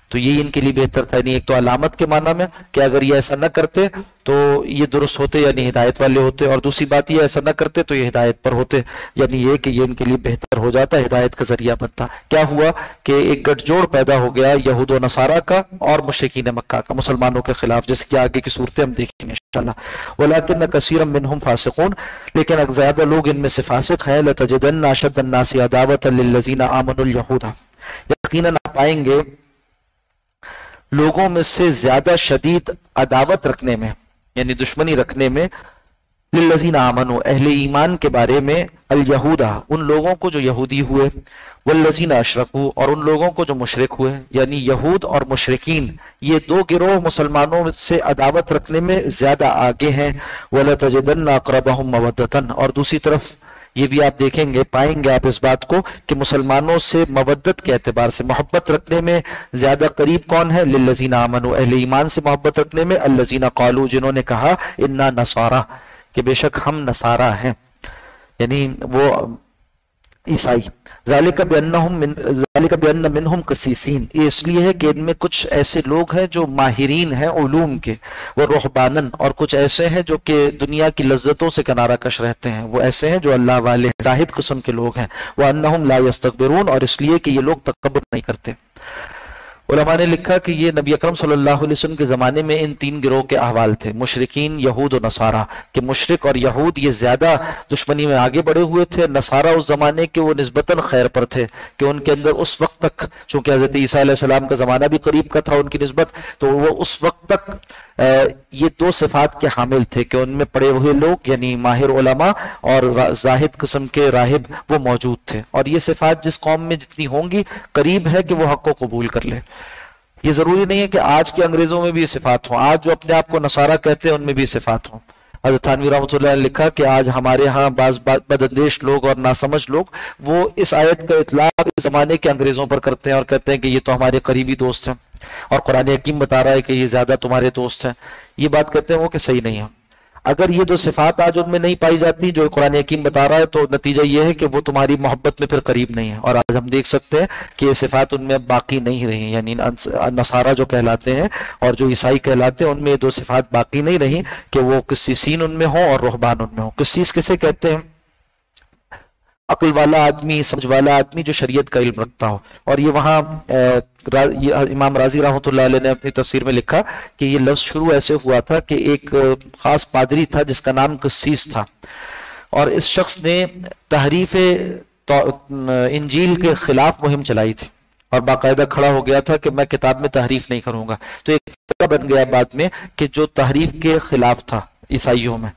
تو یہ ان کے لیے بہتر تھا، یعنی ایک تو علامت کے معنی میں کہ اگر یہ ایسا نہ کرتے تو یہ درست ہوتے، یعنی ہدایت والے ہوتے، اور دوسری بات یہ ایسا نہ کرتے تو یہ ہدایت پر ہوتے، یعنی یہ کہ یہ ان کے لیے بہتر ہو جاتا، ہدایت کا ذریعہ بنتا۔ کیا ہوا کہ ایک گٹھ جوڑ پیدا ہو گیا یہود و نصارہ کا اور مشرکین مکہ کا مسلمانوں کے خلاف، جس کی آگے کی صورتیں ہم دیکھیں گے انشاءاللہ۔ وَلَكِنَّ كَثِيرًا مِّنْهُمْ فَاسِقُونَ، لیکن زیادہ لوگ ان میں سے فاسق ہیں۔ لَتَجِدَنَّ أَشَدَّ النَّاسِ عَدَاوَةً لِّلَّذِينَ آمَنُوا الْيَهُودَ، یقیناً آپ پائیں گے لوگوں میں سے زیادہ شدید عداوت رکھنے میں، یعنی دشمنی رکھنے میں، للذین آمنوا، اہل ایمان کے بارے میں، الیہودہ، ان لوگوں کو جو یہودی ہوئے، والذین اشرکوا، اور ان لوگوں کو جو مشرک ہوئے، یعنی یہود اور مشرکین، یہ دو گروہ مسلمانوں سے عداوت رکھنے میں زیادہ آگے ہیں۔ وَلَتَجِدَنَّ أَقْرَبَهُمْ مَوَدَّةً، اور دوسری طرف یہ بھی آپ دیکھیں گے، پائیں گے آپ اس بات کو کہ مسلمانوں سے مودت کے اعتبار سے، محبت رکھنے میں زیادہ قریب کون ہے؟ للذین آمنوا، اہل ایمان سے محبت رکھنے میں، الذین قالوا، جنہوں نے کہا انا نصارى، کہ بے شک ہم نصارہ ہیں، یعنی وہ عیسائی۔ ذالک بأن منہم قسیسین، یہ اس لیے ہے کہ ان میں کچھ ایسے لوگ ہیں جو ماہرین ہیں علوم کے، وہ رہبانن، اور کچھ ایسے ہیں جو کہ دنیا کی لذتوں سے کنارہ کش رہتے ہیں، وہ ایسے ہیں جو اللہ والے ہیں، زاہد قسم کے لوگ ہیں۔ وانہم لا یستکبرون، اور اس لیے کہ یہ لوگ تکبر نہیں کرتے۔ علماء نے لکھا کہ یہ نبی اکرم صلی اللہ علیہ وسلم کے زمانے میں ان تین گروہ کے احوال تھے، مشرکین، یہود و نصارہ، کہ مشرک اور یہود یہ زیادہ دشمنی میں آگے بڑھے ہوئے تھے۔ نصارہ اس زمانے کے وہ نسبتاً خیر پر تھے کہ ان کے اندر اس وقت تک، چونکہ حضرت عیسیٰ علیہ السلام کا زمانہ بھی قریب کا تھا ان کی نسبت، تو وہ اس وقت تک یہ دو صفات کے حامل تھے کہ ان میں پڑے ہوئے لوگ یعنی ماہر علماء اور زاہد قسم کے راہب وہ موجود تھے، اور یہ صفات جس قوم میں جتنی ہوں گی قریب ہے کہ وہ حق کو قبول کر لے۔ یہ ضروری نہیں ہے کہ آج کے انگریزوں میں بھی یہ صفات ہوں، آج جو اپنے آپ کو نصارہ کہتے ہیں ان میں بھی یہ صفات ہوں۔ حضرت تھانوی رحمۃ اللہ نے لکھا کہ آج ہمارے ہاں بعض بداندیش لوگ اور ناسمجھ لوگ وہ اس آیت کا اطلاق اس زمانے کے انگریزوں پر کرتے ہیں اور کہتے ہیں کہ یہ تو ہمارے قریبی دوست ہیں اور قرآن حکیم بتا رہا ہے کہ یہ زیادہ تمہارے دوست ہیں۔ یہ بات کہتے ہیں وہ کہ صحیح نہیں ہے۔ اگر یہ دو صفات آج ان میں نہیں پائی جاتی جو قرآن حکیم بتا رہا ہے تو نتیجہ یہ ہے کہ وہ تمہاری محبت میں پھر قریب نہیں ہے، اور آج ہم دیکھ سکتے ہیں کہ یہ صفات ان میں اب باقی نہیں رہی، یعنی نصارہ جو کہلاتے ہیں اور جو عیسائی کہلاتے ہیں ان میں یہ دو صفات باقی نہیں رہی کہ وہ قسیسین ان میں ہوں اور رہبان ان میں ہوں۔ قسیس کسے کہتے ہیں؟ عقل والا آدمی، سمجھ والا آدمی جو شریعت کا علم رکھتا ہو، اور یہ وہاں امام رازی رحمۃ اللہ علیہ نے اپنی تفسیر میں لکھا کہ یہ لفظ شروع ایسے ہوا تھا کہ ایک خاص پادری تھا جس کا نام قسیس تھا، اور اس شخص نے تحریف انجیل کے خلاف مہم چلائی تھی اور باقاعدہ کھڑا ہو گیا تھا کہ میں کتاب میں تحریف نہیں کروں گا، تو ایک فرقہ بن گیا بعد میں کہ جو تحریف کے خلاف تھا عیسائیوں میں،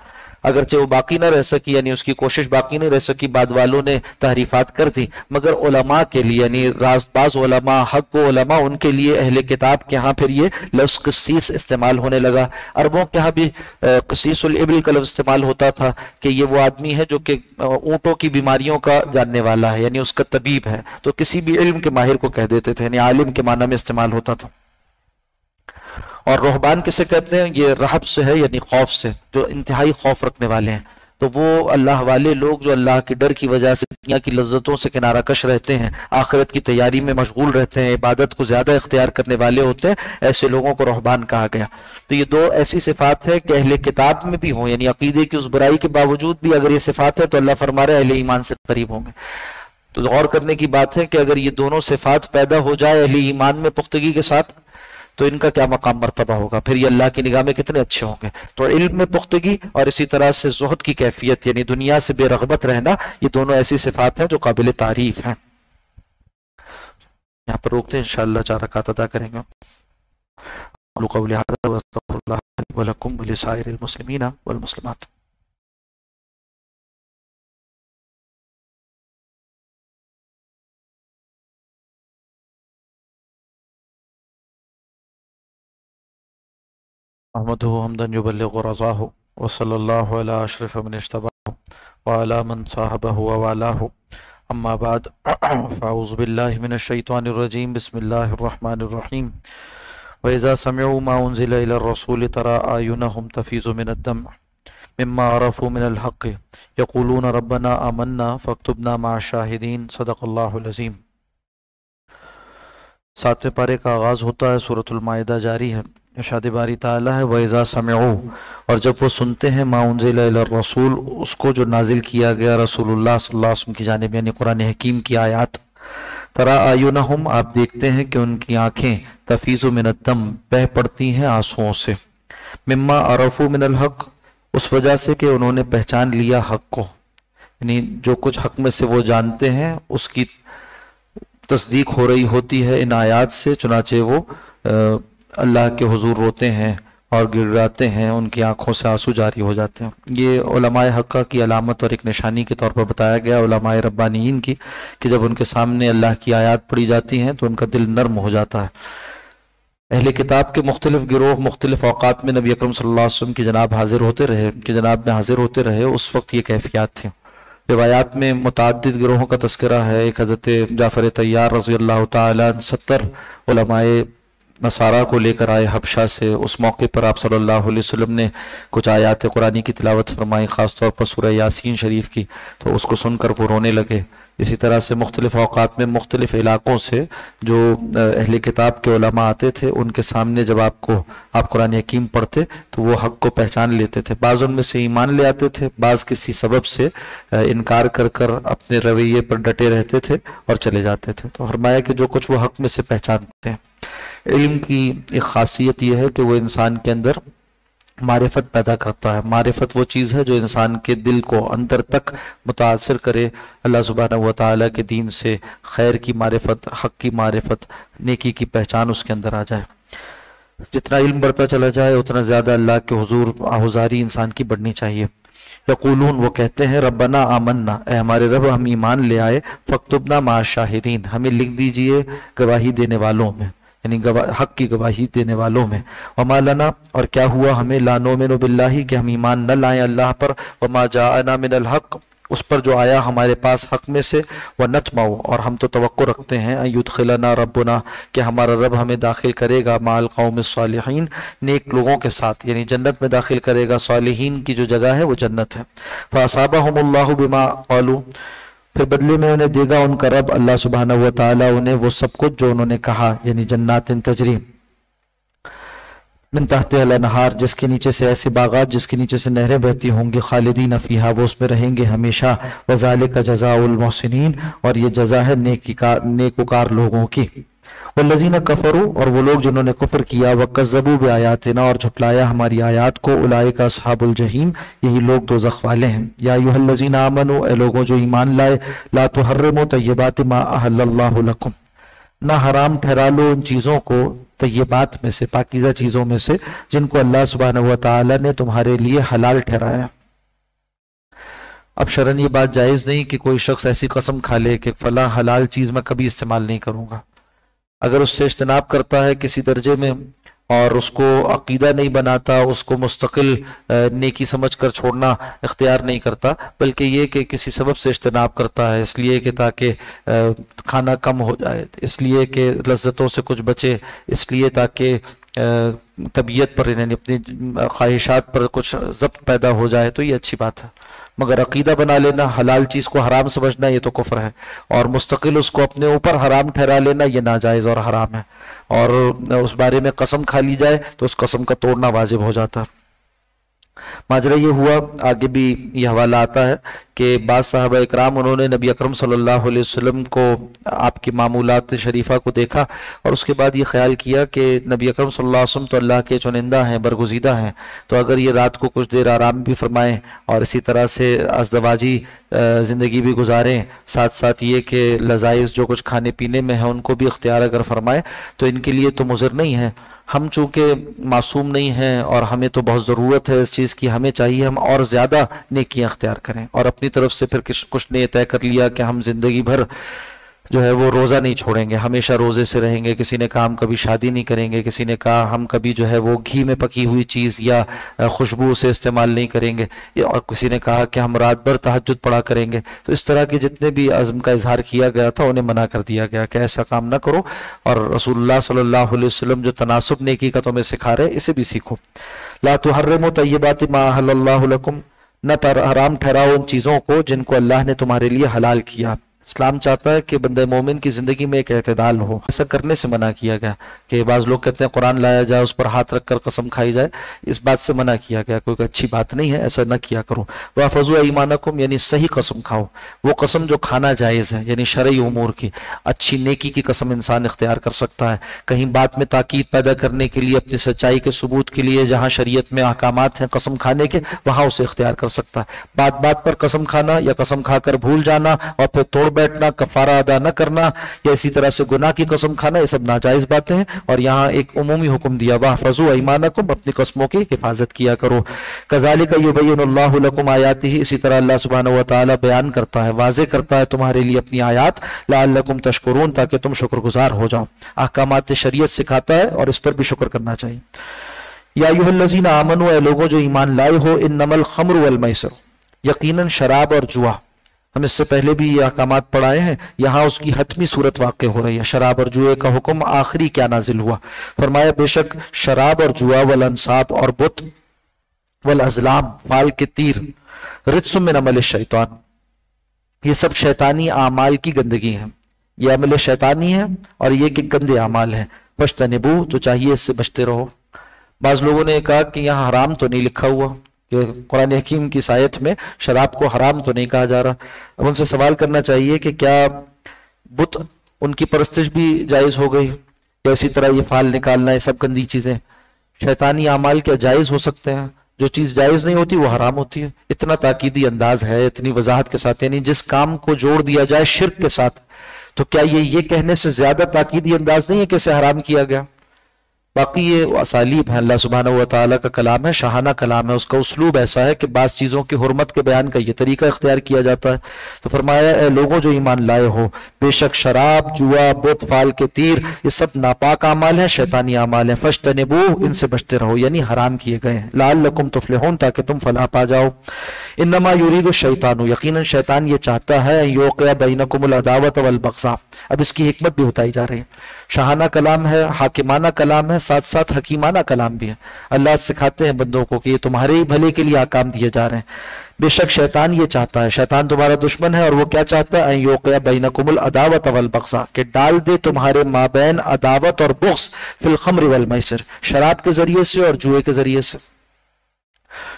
اگرچہ وہ باقی نہ رہ سکی، یعنی اس کی کوشش باقی نہیں رہ سکی، بعد والوں نے تحریفات کر دی، مگر علماء کے لیے یعنی راست باز علماء، حق و علماء، ان کے لیے اہل کتاب کے ہاں پھر یہ لفظ قسیس استعمال ہونے لگا۔ عربوں کے ہاں بھی قسیس الابل کا لفظ استعمال ہوتا تھا کہ یہ وہ آدمی ہے جو کہ اونٹوں کی بیماریوں کا جاننے والا ہے، یعنی اس کا طبیب ہے، تو کسی بھی علم کے ماہر کو کہہ دیتے تھے، یعنی عالم کے معنی میں استعمال ہوتا تھا۔ اور رہبان کسے کہتے ہیں؟ یہ رہب سے ہے، یعنی خوف سے، جو انتہائی خوف رکھنے والے ہیں، تو وہ اللہ والے لوگ جو اللہ کے ڈر کی وجہ سے دنیا کی لذتوں سے کنارہ کش رہتے ہیں، آخرت کی تیاری میں مشغول رہتے ہیں، عبادت کو زیادہ اختیار کرنے والے ہوتے ہیں، ایسے لوگوں کو رہبان کہا گیا۔ تو یہ دو ایسی صفات ہے کہ اہل کتاب میں بھی ہوں، یعنی عقیدے کی اس برائی کے باوجود بھی اگر یہ صفات ہے تو اللہ فرما رہا ہے اہل ایمان سے قریب ہوں گے۔ تو غور کرنے کی بات ہے کہ اگر یہ دونوں صفات پیدا ہو جائے اہل ایمان میں پختگی کے ساتھ تو ان کا کیا مقام مرتبہ ہوگا، پھر یہ اللہ کی نگاہ میں کتنے اچھے ہوں گے۔ تو علم میں پختگی اور اسی طرح سے زہد کی کیفیت یعنی دنیا سے بے رغبت رہنا، یہ دونوں ایسی صفات ہیں جو قابل تعریف ہیں۔ یہاں پر روکتے ہیں، انشاءاللہ 4 رکعت ادا کریں گے۔ اقول قولی ھذا واستغفر اللہ لی ولکم ولسائر المسلمین والمسلمات۔ احمدہ حمدا یبلغ رضاہ وصلی اللہ علی اشرف من اجتباہ وعلی من صاحبہ ووالاہ، اما بعد فاعوذ باللہ من الشیطان الرجیم، بسم اللہ الرحمن الرحیم۔ وَإِذَا سَمِعُوا مَا أُنزِلَ إِلَى الرَّسُولِ تَرَىٰ أَعْيُنَهُمْ تَفِيضُ مِنَ الدَّمْعِ مِمَّا عَرَفُوا مِنَ الْحَقِّ يَقُولُونَ رَبَّنَا آمَنَّا فَاكْتُبْنَا مَعَ الشَّاهِدِينَ۔ صدق اللہ العظیم۔ 7ویں پارے کا آغاز ہوتا ہے، سورۃ المائدہ جاری ہے۔ ارشاد باری تعالیٰ ہے وَإِذَا سَمِعُوا، اور جب وہ سنتے ہیں، مَا أُنزِلَ إِلَى الرَّسُولِ، اس کو جو نازل کیا گیا رسول اللہ صلی اللہ علیہ وسلم کی جانب، یعنی قرآن حکیم کی آیات، تَرَىٰ أَعْيُنَهُمْ، آپ دیکھتے ہیں کہ ان کی آنکھیں، تفیض من الدم، بہہ پڑتی ہیں آنسوؤں سے، مما عرفوا من الحق، اس وجہ سے کہ انہوں نے پہچان لیا حق کو، یعنی جو کچھ حق میں سے وہ جانتے ہیں اس کی تصدیق ہو رہی ہوتی ہے ان آیات سے، چنانچہ وہ اللہ کے حضور روتے ہیں اور گڑگڑاتے ہیں، ان کی آنکھوں سے آنسو جاری ہو جاتے ہیں۔ یہ علماء حقہ کی علامت اور ایک نشانی کے طور پر بتایا گیا علماء ربانیین کی، کہ جب ان کے سامنے اللہ کی آیات پڑھی جاتی ہیں تو ان کا دل نرم ہو جاتا ہے۔ اہل کتاب کے مختلف گروہ مختلف اوقات میں نبی اکرم صلی اللہ علیہ وسلم کی جناب حاضر ہوتے رہے، اس وقت یہ کیفیات تھیں۔ روایات میں متعدد گروہوں کا تذکرہ ہے۔ ایک حضرت جعفر طیار رضی اللہ تعالیٰ 70 علماء نصارہ کو لے کر آئے حبشہ سے، اس موقع پر آپ صلی اللہ علیہ وسلم نے کچھ آیات قرآنی کی تلاوت فرمائی، خاص طور پر سورہ یاسین شریف کی، تو اس کو سن کر وہ رونے لگے۔ اسی طرح سے مختلف اوقات میں مختلف علاقوں سے جو اہل کتاب کے علماء آتے تھے، ان کے سامنے جب آپ قرآن حکیم پڑھتے تو وہ حق کو پہچان لیتے تھے، بعض ان میں سے ایمان لے آتے تھے، بعض کسی سبب سے انکار کر اپنے رویے پر ڈٹے رہتے تھے اور چلے جاتے تھے۔ تو فرمایا کہ جو کچھ وہ حق میں سے پہچانتے ہیں۔ علم کی ایک خاصیت یہ ہے کہ وہ انسان کے اندر معرفت پیدا کرتا ہے۔ معرفت وہ چیز ہے جو انسان کے دل کو اندر تک متاثر کرے، اللہ سبحانہ و تعالیٰ کے دین سے خیر کی معرفت، حق کی معرفت، نیکی کی پہچان اس کے اندر آ جائے۔ جتنا علم بڑھتا چلا جائے اتنا زیادہ اللہ کے حضور آہوزاری انسان کی بڑھنی چاہیے۔ یقولون، وہ کہتے ہیں، ربنا آمنا، اے ہمارے رب ہم ایمان لے آئے، فاکتبنا مع الشاہدین، ہمیں لکھ دیجئے گواہی دینے والوں میں، یعنی حق کی گواہی دینے والوں میں۔ وما لنا، اور کیا ہوا ہمیں، لا نؤمن باللہ، کہ ہم ایمان نہ لائیں اللہ پر، وما جاءنا من الحق، اس پر جو آیا ہمارے پاس حق میں سے، ونطمع، اور ہم تو توقع رکھتے ہیں، ان یدخلنا ربنا، کہ ہمارا رب ہمیں داخل کرے گا، مع القوم الصالحین، نیک لوگوں کے ساتھ، یعنی جنت میں داخل کرے گا، صالحین کی جو جگہ ہے وہ جنت ہے۔ فاصابہم اللہ بما قالوا، پھر بدلے میں انہیں دے گا ان کا رب اللہ سبحانہ و تعالیٰ انہیں وہ سب کچھ جو انہوں نے کہا، یعنی جنات تجری من تحتها الانہار، جس کے نیچے سے ایسے باغات جس کے نیچے سے نہریں بہتی ہوں گی، خالدین فیہا، وہ اس میں رہیں گے ہمیشہ، وذالک جزاء المحسنین، اور یہ جزا ہے نیکوکار لوگوں کی۔ والذین کفروا، اور وہ لوگ جنہوں نے کفر کیا، وکذبوا بآیاتنا، اور جھٹلایا ہماری آیات کو، اولئک اصحاب الجحیم، یہی لوگ دوزخ والے ہیں۔ یا ایھا الذین آمنوا، اے لوگوں جو ایمان لائے، لا تحرموا طیبات ما احل اللہ لکم، نہ حرام ٹھہرا لو ان چیزوں کو، طیبات میں سے، پاکیزہ چیزوں میں سے، جن کو اللہ سبحانہ و تعالی نے تمہارے لیے حلال ٹھہرایا۔ اب شرعاً یہ بات جائز نہیں کہ کوئی شخص ایسی قسم کھا لے کہ فلاں حلال چیز میں کبھی استعمال نہیں کروں گا۔ اگر اس سے اجتناب کرتا ہے کسی درجے میں اور اس کو عقیدہ نہیں بناتا، اس کو مستقل نیکی سمجھ کر چھوڑنا اختیار نہیں کرتا، بلکہ یہ کہ کسی سبب سے اجتناب کرتا ہے، اس لیے کہ تاکہ کھانا کم ہو جائے، اس لیے کہ لذتوں سے کچھ بچے، اس لیے تاکہ طبیعت پر، یعنی اپنی خواہشات پر کچھ ضبط پیدا ہو جائے، تو یہ اچھی بات ہے۔ مگر عقیدہ بنا لینا، حلال چیز کو حرام سمجھنا، یہ تو کفر ہے، اور مستقل اس کو اپنے اوپر حرام ٹھہرا لینا، یہ ناجائز اور حرام ہے، اور اس بارے میں قسم کھا لی جائے تو اس قسم کا توڑنا واجب ہو جاتا ہے۔ ماجرا یہ ہوا، آگے بھی یہ حوالہ آتا ہے کہ بعض صحابہ اکرام انہوں نے نبی اکرم صلی اللہ علیہ وسلم کو، آپ کی معمولات شریفہ کو دیکھا، اور اس کے بعد یہ خیال کیا کہ نبی اکرم صلی اللہ علیہ وسلم تو اللہ کے چنندہ ہیں، برگزیدہ ہیں، تو اگر یہ رات کو کچھ دیر آرام بھی فرمائیں اور اسی طرح سے ازدواجی زندگی بھی گزاریں، ساتھ ساتھ یہ کہ لذائذ جو کچھ کھانے پینے میں ہیں ان کو بھی اختیار اگر فرمائیں، تو ان کے لیے تو مضر نہیں ہے۔ ہم چونکہ معصوم نہیں ہیں اور ہمیں تو بہت ضرورت ہے اس چیز کی، ہمیں چاہیے ہم اور زیادہ نیکیاں اختیار کریں، اور اپنی طرف سے پھر کچھ نے یہ طے کر لیا کہ ہم زندگی بھر جو ہے وہ روزہ نہیں چھوڑیں گے، ہمیشہ روزے سے رہیں گے۔ کسی نے کہا ہم کبھی شادی نہیں کریں گے، کسی نے کہا ہم کبھی جو ہے وہ گھی میں پکی ہوئی چیز یا خوشبو سے استعمال نہیں کریں گے، اور کسی نے کہا کہ ہم رات بھر تہجد پڑھا کریں گے۔ تو اس طرح کے جتنے بھی عزم کا اظہار کیا گیا تھا انہیں منع کر دیا گیا کہ ایسا کام نہ کرو، اور رسول اللہ صلی اللہ علیہ وسلم جو تناسب نیکی کا تمہیں سکھا رہے اسے بھی سیکھو۔ لا تحرموا طیبات ما احل اللہ لکم، نہ حرام ٹھہراؤ ان چیزوں کو جن کو اللہ نے تمہارے لیے حلال کیا۔ اسلام چاہتا ہے کہ بندہ مومن کی زندگی میں ایک اعتدال ہو، ایسا کرنے سے منع کیا گیا کہ بعض لوگ کہتے ہیں قرآن لایا جائے اس پر ہاتھ رکھ کر قسم کھائی جائے، اس بات سے منع کیا گیا، کوئی اچھی بات نہیں ہے، ایسا نہ کیا کرو۔ وَاحْفَظُوا أَيْمَانَكُمْ، یعنی صحیح قسم کھاؤ، وہ قسم جو کھانا جائز ہے، یعنی شرعی امور کی اچھی نیکی کی قسم انسان اختیار کر سکتا ہے، کہیں بات میں تاکید پیدا کرنے کے لیے، اپنی سچائی کے ثبوت کے لیے جہاں شریعت میں احکامات ہیں قسم کھانے کے، وہاں اسے اختیار کر سکتا ہے۔ بات بات پر قسم کھانا یا قسم کھا کر بھول جانا اور پھر توڑ بیٹھنا، کفارہ ادا نہ کرنا، یا اسی طرح سے گناہ کی قسم کھانا، یہ سب ناجائز باتیں ہیں، اور یہاں ایک عمومی حکم دیا، وَاحْفَظُوا أَيْمَانَكُمْ، اپنی قسموں کی حفاظت کیا کرو۔ كَذَلِكَ يُبَيِّنُ اللَّهُ لَكُمْ آيَاتِهِ، اسی طرح اللہ سبحانہ و تعالیٰ بیان کرتا ہے، واضح کرتا ہے تمہارے لیے اپنی آیات، لَعَلَّكُمْ تَشْكُرُونَ، تاکہ تم شکر گزار ہو جاؤ۔ احکامات شریعت سکھاتا ہے اور اس پر بھی شکر کرنا چاہیے۔ یا ایھا الذین آمنوا، اے لوگوں جو ایمان لائے ہو، انما الخمر والمیسر، یقیناً شراب اور جوا، ہم اس سے پہلے بھی یہ احکامات پڑھائے ہیں، یہاں اس کی حتمی صورت واقع ہو رہی ہے۔ شراب اور جوئے کا حکم آخری کیا نازل ہوا؟ فرمایا بے شک شراب اور جوا، والانصاب اور بت، والازلام فال کے تیر، رجس من عمل الشیطان، یہ سب شیطانی اعمال کی گندگی ہیں، یہ عمل شیطانی ہے اور یہ کہ گندے اعمال ہیں۔ فاجتنبوہ، تو چاہیے اس سے بچتے رہو۔ بعض لوگوں نے کہا کہ یہاں حرام تو نہیں لکھا ہوا، کہ قرآن حکیم کی آیت میں شراب کو حرام تو نہیں کہا جا رہا۔ اب ان سے سوال کرنا چاہیے کہ کیا بت، ان کی پرستش بھی جائز ہو گئی، یا اسی طرح یہ فال نکالنا، یہ سب گندی چیزیں، شیطانی اعمال کیا جائز ہو سکتے ہیں؟ جو چیز جائز نہیں ہوتی وہ حرام ہوتی ہے۔ اتنا تاکیدی انداز ہے، اتنی وضاحت کے ساتھ، یعنی جس کام کو جوڑ دیا جائے شرک کے ساتھ، تو کیا یہ کہنے سے زیادہ تاکیدی انداز نہیں ہے کہ اسے حرام کیا گیا؟ باقی یہ اسالیب ہیں، اللہ سبحانہ و تعالیٰ کا کلام ہے، شاہانہ کلام ہے، اس کا اسلوب ایسا ہے کہ بعض چیزوں کی حرمت کے بیان کا یہ طریقہ اختیار کیا جاتا ہے۔ تو فرمایا اے لوگوں جو ایمان لائے ہو، بے شک شراب، جوا، بت فال کے تیر، یہ سب ناپاک اعمال ہیں، شیطانی اعمال ہیں، فاجتنبوہ، ان سے بچتے رہو، یعنی حرام کیے گئے ہیں، لعلکم تفلحون، تاکہ تم فلاح پا جاؤ۔ انما یرید الشیطان، یقیناً شیطان یہ چاہتا ہے، ان یوقع بینکم العداوۃ والبغضاء۔ اب اس کی حکمت بھی بتائی جا رہی ہے، شاہانہ کلام ہے، حاکمانہ کلام ہے، ساتھ ساتھ حکیمانہ کلام بھی ہے۔ اللہ سکھاتے ہیں بندوں کو کہ یہ تمہارے ہی بھلے کے لیے احکام دیے جا رہے ہیں۔ بے شک شیطان یہ چاہتا ہے، شیطان تمہارا دشمن ہے، اور وہ کیا چاہتا ہے، ان یوقع بینکم العداوۃ والبغضاء، کہ ڈال دے تمہارے مابین عداوت اور بغض، فی الخمر والمیسر، شراب کے ذریعے سے اور جوئے کے ذریعے سے۔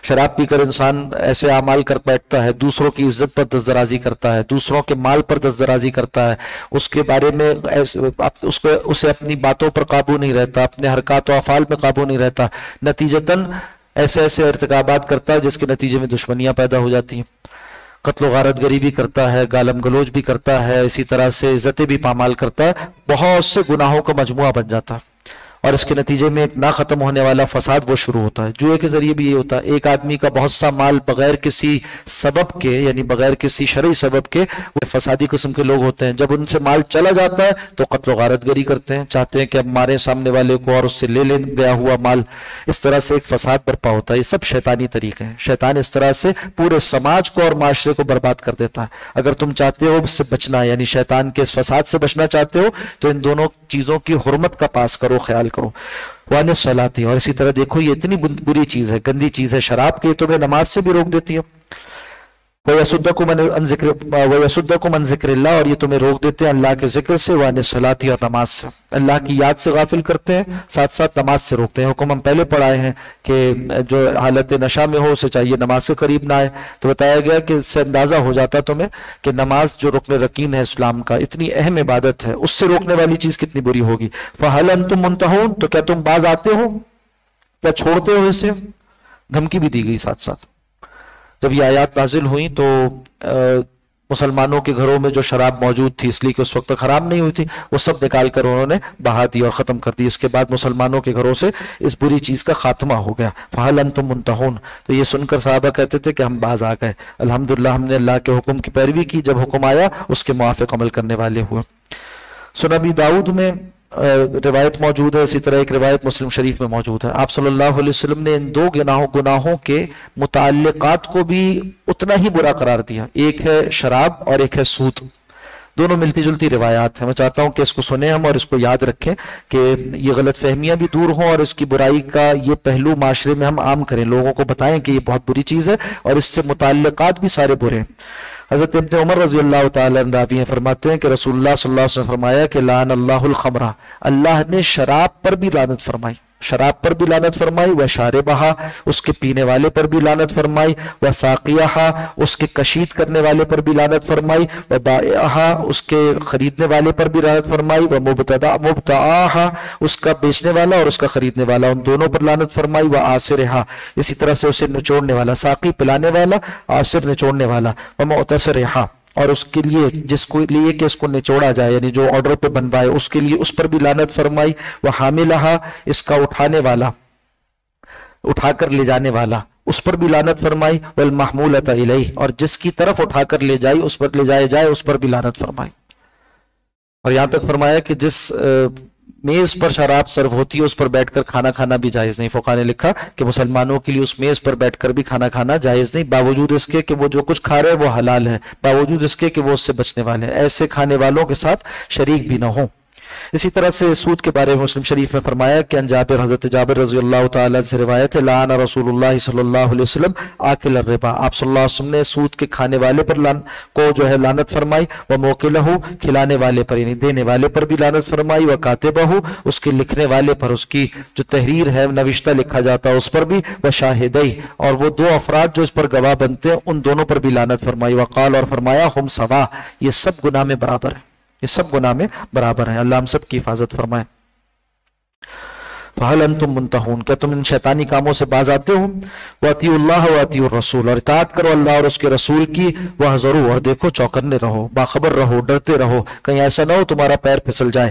شراب پی کر انسان ایسے اعمال کر بیٹھتا ہے، دوسروں کی عزت پر دستدرازی کرتا ہے، دوسروں کے مال پر دستدرازی کرتا ہے، اس کے بارے میں اسے اپنی باتوں پر قابو نہیں رہتا، اپنے حرکات و افعال میں قابو نہیں رہتا، نتیجتاً ایسے ارتکابات کرتا ہے جس کے نتیجے میں دشمنیاں پیدا ہو جاتی ہیں۔ قتل و غارت گری بھی کرتا ہے، گالم گلوچ بھی کرتا ہے، اسی طرح سے عزتیں بھی پامال کرتا ہے، بہت سے گناہوں کا مجموعہ بن جاتا ہے، اور اس کے نتیجے میں ایک نہ ختم ہونے والا فساد وہ شروع ہوتا ہے۔ جوئے کے ذریعے بھی یہ ہوتا ہے، ایک آدمی کا بہت سا مال بغیر کسی سبب کے، یعنی بغیر کسی شرعی سبب کے، وہ فسادی قسم کے لوگ ہوتے ہیں، جب ان سے مال چلا جاتا ہے تو قتل و غارت گری کرتے ہیں، چاہتے ہیں کہ اب مارے سامنے والے کو اور اس سے لے گیا ہوا مال، اس طرح سے ایک فساد برپا ہوتا ہے۔ یہ سب شیطانی طریقے ہیں، شیطان اس طرح سے پورے سماج کو اور معاشرے کو برباد کر دیتا ہے۔ اگر تم چاہتے ہو اس سے بچنا، یعنی شیطان کے اس فساد سے بچنا چاہتے ہو، تو ان دونوں چیزوں کی حرمت کا پاس کرو، خیال کرو۔ وَعَنِ الصَّلَاةِ، اور اسی طرح دیکھو یہ اتنی بری چیز ہے، گندی چیز ہے شراب کی، تمہیں نماز سے بھی روک دیتی ہے۔ وَيَصُدَّكُمْ عَنْ ذِكْرِ اللَّهِ، اور یہ تمہیں روک دیتے ہیں اللہ کے ذکر سے، وَعَنِ الصَّلَاةِ، اور نماز سے، اللہ کی یاد سے غافل کرتے ہیں، ساتھ ساتھ نماز سے روکتے ہیں۔ حکم ہم پہلے پڑھائے ہیں کہ جو حالت نشہ میں ہو اسے چاہیے نماز کے قریب نہ آئے، تو بتایا گیا کہ اس سے اندازہ ہو جاتا تمہیں کہ نماز جو رکن رکین ہے اسلام کا، اتنی اہم عبادت ہے، اس سے روکنے والی چیز کتنی بری ہوگی۔ فَهَلْ أَنْتُمْ مُنْتَهُونَ، تو کیا تم باز آتے ہو، کیا چھوڑتے ہو اسے؟ دھمکی بھی دی گئی ساتھ ساتھ۔ جب یہ آیات نازل ہوئیں تو مسلمانوں کے گھروں میں جو شراب موجود تھی، اس لیے کہ اس وقت تک حرام نہیں ہوئی تھی، وہ سب نکال کر انہوں نے بہا دی اور ختم کر دی۔ اس کے بعد مسلمانوں کے گھروں سے اس بری چیز کا خاتمہ ہو گیا۔ فَهَلْ أَنْتُمْ مُنْتَهُونَ، تو یہ سن کر صحابہ کہتے تھے کہ ہم باز آ گئے، الحمدللہ ہم نے اللہ کے حکم کی پیروی کی، جب حکم آیا اس کے موافق عمل کرنے والے ہوئے۔ سنن ابی داؤد میں روایت موجود ہے، اسی طرح ایک روایت مسلم شریف میں موجود ہے، آپ صلی اللہ علیہ وسلم نے ان دو گناہوں کے متعلقات کو بھی اتنا ہی برا قرار دیا، ایک ہے شراب اور ایک ہے سود۔ دونوں ملتی جلتی روایات ہیں، میں چاہتا ہوں کہ اس کو سنیں ہم اور اس کو یاد رکھیں کہ یہ غلط فہمیاں بھی دور ہوں، اور اس کی برائی کا یہ پہلو معاشرے میں ہم عام کریں، لوگوں کو بتائیں کہ یہ بہت بری چیز ہے اور اس سے متعلقات بھی سارے برے ہیں۔ حضرت ابن عمر رضی اللہ تعالیٰ عنہ راوی ہیں، فرماتے ہیں کہ رسول اللہ صلی اللہ علیہ وسلم نے فرمایا کہ لعن اللہ الخمرہ، اللہ نے شراب پر بھی لعنت فرمائی، شراب پر بھی لعنت فرمائی، وشاربہا، اس کے پینے والے پر بھی لعنت فرمائی، وساقیہا، اس کے کشید کرنے والے پر بھی لعنت فرمائی، وبائعہا، اس کے خریدنے والے پر بھی لعنت فرمائی، ومبتعاہا، اس کا بیچنے والا اور اس کا خریدنے والا، ان دونوں پر لعنت فرمائی، وآسرہا، اسی طرح سے اسے نچوڑنے والا، ساقی پلانے والا، آسر نچوڑنے والا، ومعتصرہا، اور اس کے لیے جس کو لیے کہ اس کو نچوڑا جائے، یعنی جو آرڈر پہ بنوائے اس کے لیے اس پر بھی لعنت فرمائی، وہ حاملہا، اس کا اٹھانے والا، اٹھا کر لے جانے والا، اس پر بھی لعنت فرمائی، والمحمولۃ الیہ، اور جس کی طرف اٹھا کر لے جائی اس پر لے جائے جائے اس پر بھی لعنت فرمائی۔ اور یہاں تک فرمایا کہ جس میز پر شراب سرو ہوتی ہے اس پر بیٹھ کر کھانا کھانا بھی جائز نہیں۔ فقہاء نے لکھا کہ مسلمانوں کے لیے اس میز پر بیٹھ کر بھی کھانا کھانا جائز نہیں، باوجود اس کے کہ وہ جو کچھ کھا رہے ہیں وہ حلال ہے، باوجود اس کے کہ وہ اس سے بچنے والے ہیں، ایسے کھانے والوں کے ساتھ شریک بھی نہ ہوں۔ اسی طرح سے سود کے بارے میں مسلم شریف میں فرمایا کہ جابر، حضرت جابر رضی اللہ تعالیٰ سے روایت ہے، لعن رسول اللہ صلی اللہ علیہ وسلم آکل الربا، آپ صلی اللہ علیہ وسلم نے سود کے کھانے والے پر کو جو ہے لعنت فرمائی، وموکلہ، کھلانے والے پر یعنی دینے والے پر بھی لعنت فرمائی، وکاتبہ، اس کے لکھنے والے پر، اس کی جو تحریر ہے نوشتہ لکھا جاتا ہے اس پر بھی، وشاہدی، اور وہ دو افراد جو اس پر گواہ بنتے ہیں ان دونوں پر بھی لعنت فرمائی، وقال، اور فرمایا، ہم سوا، یہ سب گناہ میں برابر ہیں، یہ سب گناہ میں برابر ہیں، اللہ ہم سب کی حفاظت فرمائے۔ فَهَلْ أَنْتُمْ مُنْتَهُونَ، کیا تم ان شیطانی کاموں سے باز آتے ہو؟ وَأَطِيعُوا اللَّهَ وَأَطِيعُوا الرَّسُولَ، اور اطاعت کرو اللہ اور اس کے رسول کی، وَاحْذَرُوا، اور دیکھو چوکنے رہو، باخبر رہو، ڈرتے رہو، کہیں ایسا نہ ہو تمہارا پیر پھسل جائے۔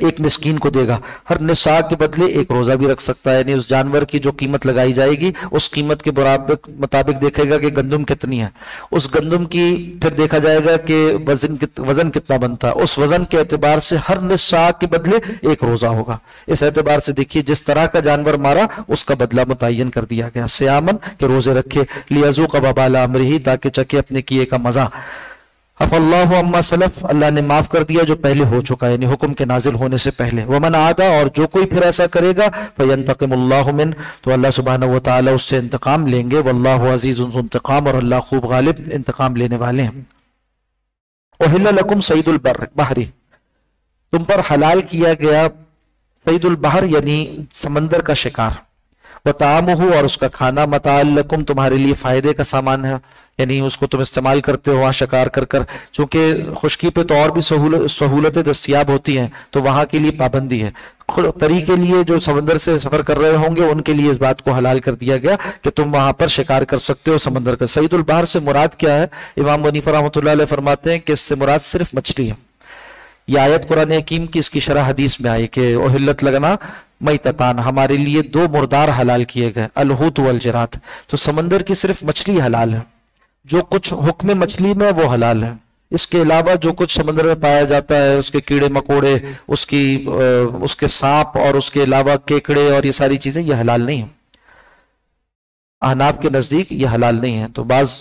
ایک مسکین کو دے گا. ہر نصا کے بدلے ایک روزہ بھی رکھ سکتا ہے. یعنی اس جانور کی جو قیمت لگائی جائے گی اس قیمت کے مطابق دیکھے گا کہ گندم کتنی ہے, اس گندم کی پھر دیکھا جائے گا کہ وزن کتنا بنتا ہے, اس وزن کے اعتبار سے ہر نصا کے بدلے ایک روزہ ہوگا. اس اعتبار سے دیکھیے جس طرح کا جانور مارا اس کا بدلہ متعین کر دیا گیا. سیامن کے روزے رکھے, لیذوق وبال امرہ, تاکہ چکے اپنے کیے کا مزہ. عفا اللہ عما سلف, اللہ نے معاف کر دیا جو پہلے ہو چکا ہے, یعنی حکم کے نازل ہونے سے پہلے. ومن عاد, اور جو کوئی پھر ایسا کرے گا, فینتقم اللہ من, تو اللہ سبحانہ و تعالی اس سے انتقام لیں گے. واللہ عزیز ذو انتقام, اور اللہ خوب غالب انتقام لینے والے ہیں. احل لکم صید البحر, تم پر حلال کیا گیا صید البحر یعنی سمندر کا شکار. وطعامہ, اور اس کا کھانا. متاع لکم, تمہارے لیے فائدے کا سامان ہے, یعنی اس کو تم استعمال کرتے ہو وہاں شکار کر کر. چونکہ خشکی پہ تو اور بھی سہولتیں دستیاب ہوتی ہیں تو وہاں کے لیے پابندی ہے. طری کے لیے جو سمندر سے سفر کر رہے ہوں گے ان کے لیے اس بات کو حلال کر دیا گیا کہ تم وہاں پر شکار کر سکتے ہو سمندر کا. صید البحر سے مراد کیا ہے؟ امام حنیفہ رحمۃ اللہ علیہ فرماتے ہیں کہ اس سے مراد صرف مچھلی ہے. یہ آیت قرآن حکیم کی اس کی شرح حدیث میں آئی کہ احلت لگنا میتتان, ہمارے لیے دو مردار حلال کیے گئے, الحوت والجراد. تو سمندر کی صرف مچھلی حلال ہے, جو کچھ حکم مچھلی میں وہ حلال ہے. اس کے علاوہ جو کچھ سمندر میں پایا جاتا ہے, اس کے کیڑے مکوڑے, اس کے سانپ اور اس کے علاوہ کیکڑے اور یہ ساری چیزیں, یہ حلال نہیں ہیں. احناف کے نزدیک یہ حلال نہیں ہے. تو بعض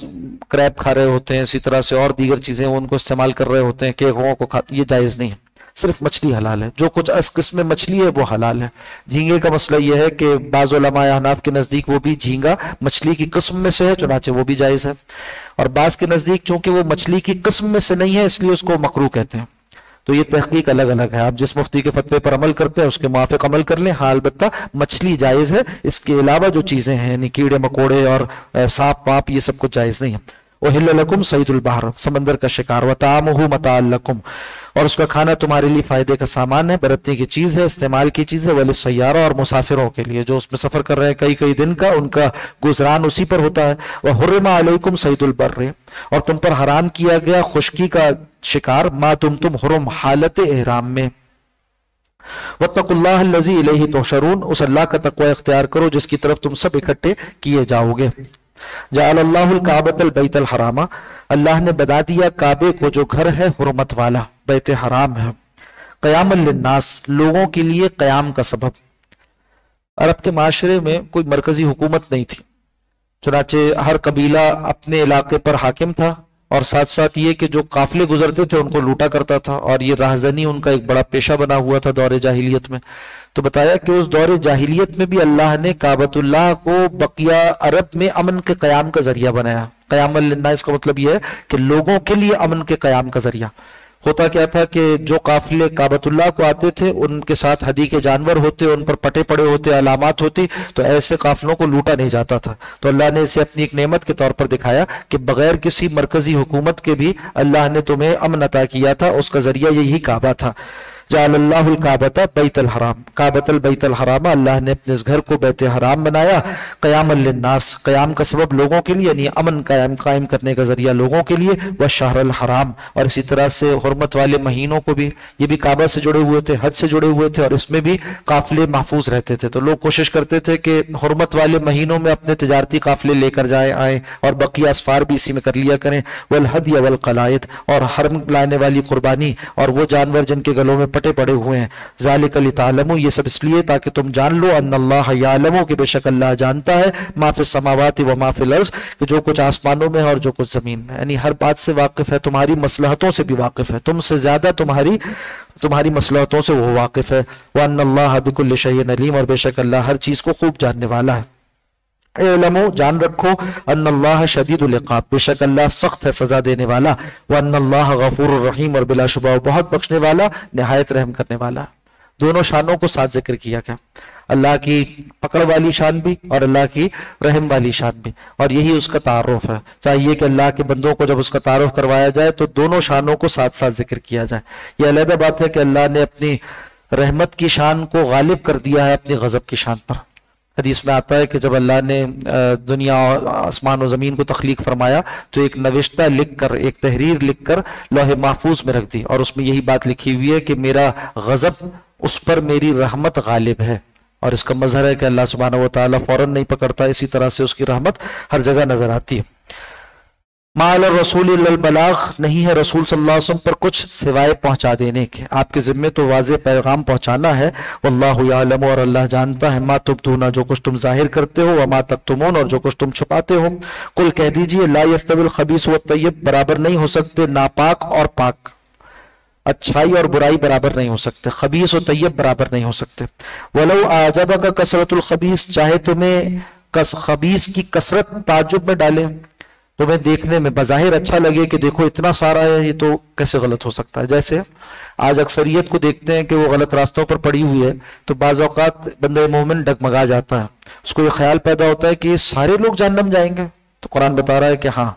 کریب کھا رہے ہوتے ہیں, اسی طرح سے اور دیگر چیزیں ان کو استعمال کر رہے ہوتے ہیں, کیکڑوں کو کھاتے, یہ جائز نہیں ہے. صرف مچھلی حلال ہے. جو کچھ اس قسم میں مچھلی ہے وہ حلال ہے. جھینگے کا مسئلہ یہ ہے کہ بعض علماء احناف کے نزدیک وہ بھی جھینگا مچھلی کی قسم میں سے ہے, چنانچہ وہ بھی جائز ہے. اور بعض کے نزدیک چونکہ وہ مچھلی کی قسم میں سے نہیں ہے اس لیے اس کو مکروہ کہتے ہیں. تو یہ تحقیق الگ الگ ہے. آپ جس مفتی کے فتوے پر عمل کرتے ہیں اس کے موافق عمل کر لیں. ہاں البتہ مچھلی جائز ہے, اس کے علاوہ جو چیزیں ہیں یعنی کیڑے مکوڑے اور سانپ پاپ یہ سب کچھ جائز نہیں ہے. احل لکم صید البحر, سمندر کا شکار. وطعامہ متاع لکم, اور اس کا کھانا تمہارے لیے فائدے کا سامان ہے, برتنے کی چیز ہے, استعمال کی چیز ہے. وللسیارہ, اور مسافروں کے لیے جو اس میں سفر کر رہے ہیں کئی کئی دن کا, ان کا گزران اسی پر ہوتا ہے. وحرم علیکم صید البر, اور تم پر حرام کیا گیا خشکی کا شکار. ما تم حرم, حالت احرام میں. واتقوا اللہ الذی الیہ تحشرون, اس اللہ کا تقوی اختیار کرو جس کی طرف تم سب اکٹھے کیے جاؤ گے. جعل اللہ الکعبۃ البیت الحرام, اللہ نے بنا دیا کعبے کو جو گھر ہے حرمت والا, بیت حرام ہے. قیام للناس, لوگوں کے لیے قیام کا سبب. عرب کے معاشرے میں کوئی مرکزی حکومت نہیں تھی, چنانچہ ہر قبیلہ اپنے علاقے پر حاکم تھا, اور ساتھ ساتھ یہ کہ جو قافلے گزرتے تھے ان کو لوٹا کرتا تھا, اور یہ راہزنی ان کا ایک بڑا پیشہ بنا ہوا تھا دور جاہلیت میں. تو بتایا کہ اس دور جاہلیت میں بھی اللہ نے کعبۃ اللہ کو بقیہ عرب میں امن کے قیام کا ذریعہ بنایا. قیام للناس کا مطلب یہ ہے کہ لوگوں کے لیے امن کے قیام کا ذریعہ. ہوتا کیا تھا کہ جو قافلے کعبۃ اللہ کو آتے تھے ان کے ساتھ ہدی کے جانور ہوتے, ان پر پٹے پڑے ہوتے, علامات ہوتی, تو ایسے قافلوں کو لوٹا نہیں جاتا تھا. تو اللہ نے اسے اپنی ایک نعمت کے طور پر دکھایا کہ بغیر کسی مرکزی حکومت کے بھی اللہ نے تمہیں امن عطا کیا تھا, اس کا ذریعہ یہی کعبہ تھا. جعل اللہ الکعبۃ بیت الحرام, کعبۃ البیت الحرام, اللہ نے اپنے اس گھر کو بیت حرام بنایا. قیام للناس, قیام کا سبب لوگوں کے لیے, یعنی امن قائم کرنے کا ذریعہ لوگوں کے لیے. والشہر الحرام, اور اسی طرح سے حرمت والے مہینوں کو بھی, یہ بھی کعبہ سے جڑے ہوئے تھے, حج سے جڑے ہوئے تھے, اور اس میں بھی قافلے محفوظ رہتے تھے. تو لوگ کوشش کرتے تھے کہ حرمت والے مہینوں میں اپنے تجارتی قافلے لے کر آئیں اور بقیہ اسفار بھی اسی میں کر لیا کریں. والہدی والقلائد, اور حرم لانے والی قربانی اور وہ جانور جن کے گلوں میں پٹے پڑے ہوئے ہیں. ذالک لتعلموا, یہ سب اس لیے تاکہ تم جان لو, ان اللہ یعلم, کہ بے شک اللہ جانتا ہے, ما فی السماوات و ما فی الارض, کہ جو کچھ آسمانوں میں اور جو کچھ زمین میں, یعنی ہر بات سے واقف ہے, تمہاری مصلحتوں سے بھی واقف ہے, تم سے زیادہ تمہاری مصلحتوں سے وہ واقف ہے. وان اللہ بکل شیء علیم, اور بے شک اللہ ہر چیز کو خوب جاننے والا ہے. اعلموا, جان رکھو, ان اللہ شدید العقاب, بے شک اللہ سخت ہے سزا دینے والا. وان اللہ غفور الرحیم, اور بلا شبہ بہت بخشنے والا, نہایت رحم کرنے والا. دونوں شانوں کو ساتھ ذکر کیا گیا, اللہ کی پکڑ والی شان بھی اور اللہ کی رحم والی شان بھی, اور یہی اس کا تعارف ہے. چاہیے کہ اللہ کے بندوں کو جب اس کا تعارف کروایا جائے تو دونوں شانوں کو ساتھ ساتھ ذکر کیا جائے. یہ علیحدہ بات ہے کہ اللہ نے اپنی رحمت کی شان کو غالب کر دیا ہے اپنی غضب کی شان پر. حدیث میں آتا ہے کہ جب اللہ نے دنیا آسمان و زمین کو تخلیق فرمایا تو ایک نوشتہ لکھ کر, ایک تحریر لکھ کر لوح محفوظ میں رکھ دی, اور اس میں یہی بات لکھی ہوئی ہے کہ میرا غضب اس پر میری رحمت غالب ہے، اور اس کا مظہر ہے کہ اللہ سبحانہ و تعالیٰ فوراً نہیں پکڑتا، اسی طرح سے اس کی رحمت ہر جگہ نظر آتی ہے۔ ما علی الرسول الا البلاغ، نہیں ہے رسول صلی اللہ علیہ وسلم پر کچھ سوائے پہنچا دینے کے، آپ کے ذمے تو واضح پیغام پہنچانا ہے۔ واللہ یعلم، اور اللہ جانتا ہے، ما تبدون، جو کچھ تم ظاہر کرتے ہو، وما تکتمون، اور جو کچھ تم چھپاتے ہو۔ قل کہہ دیجئے، لا یستوی الخبیث والطیب، برابر نہیں ہو سکتے ناپاک اور پاک، اچھائی اور برائی برابر نہیں ہو سکتے، خبیث و طیب برابر نہیں ہو سکتے۔ ولو اعجبک کثرت الخبیث، چاہے تمہیں خبیث کی کثرت تعجب میں ڈالے، تمہیں دیکھنے میں بظاہر اچھا لگے کہ دیکھو اتنا سارا ہے، یہ تو کیسے غلط ہو سکتا ہے۔ جیسے آج اکثریت کو دیکھتے ہیں کہ وہ غلط راستوں پر پڑی ہوئی ہے، تو بعض اوقات بندہ مومن ڈگمگا جاتا ہے، اس کو یہ خیال پیدا ہوتا ہے کہ یہ سارے لوگ جہنم جائیں گے۔ تو قرآن بتا رہا ہے کہ ہاں،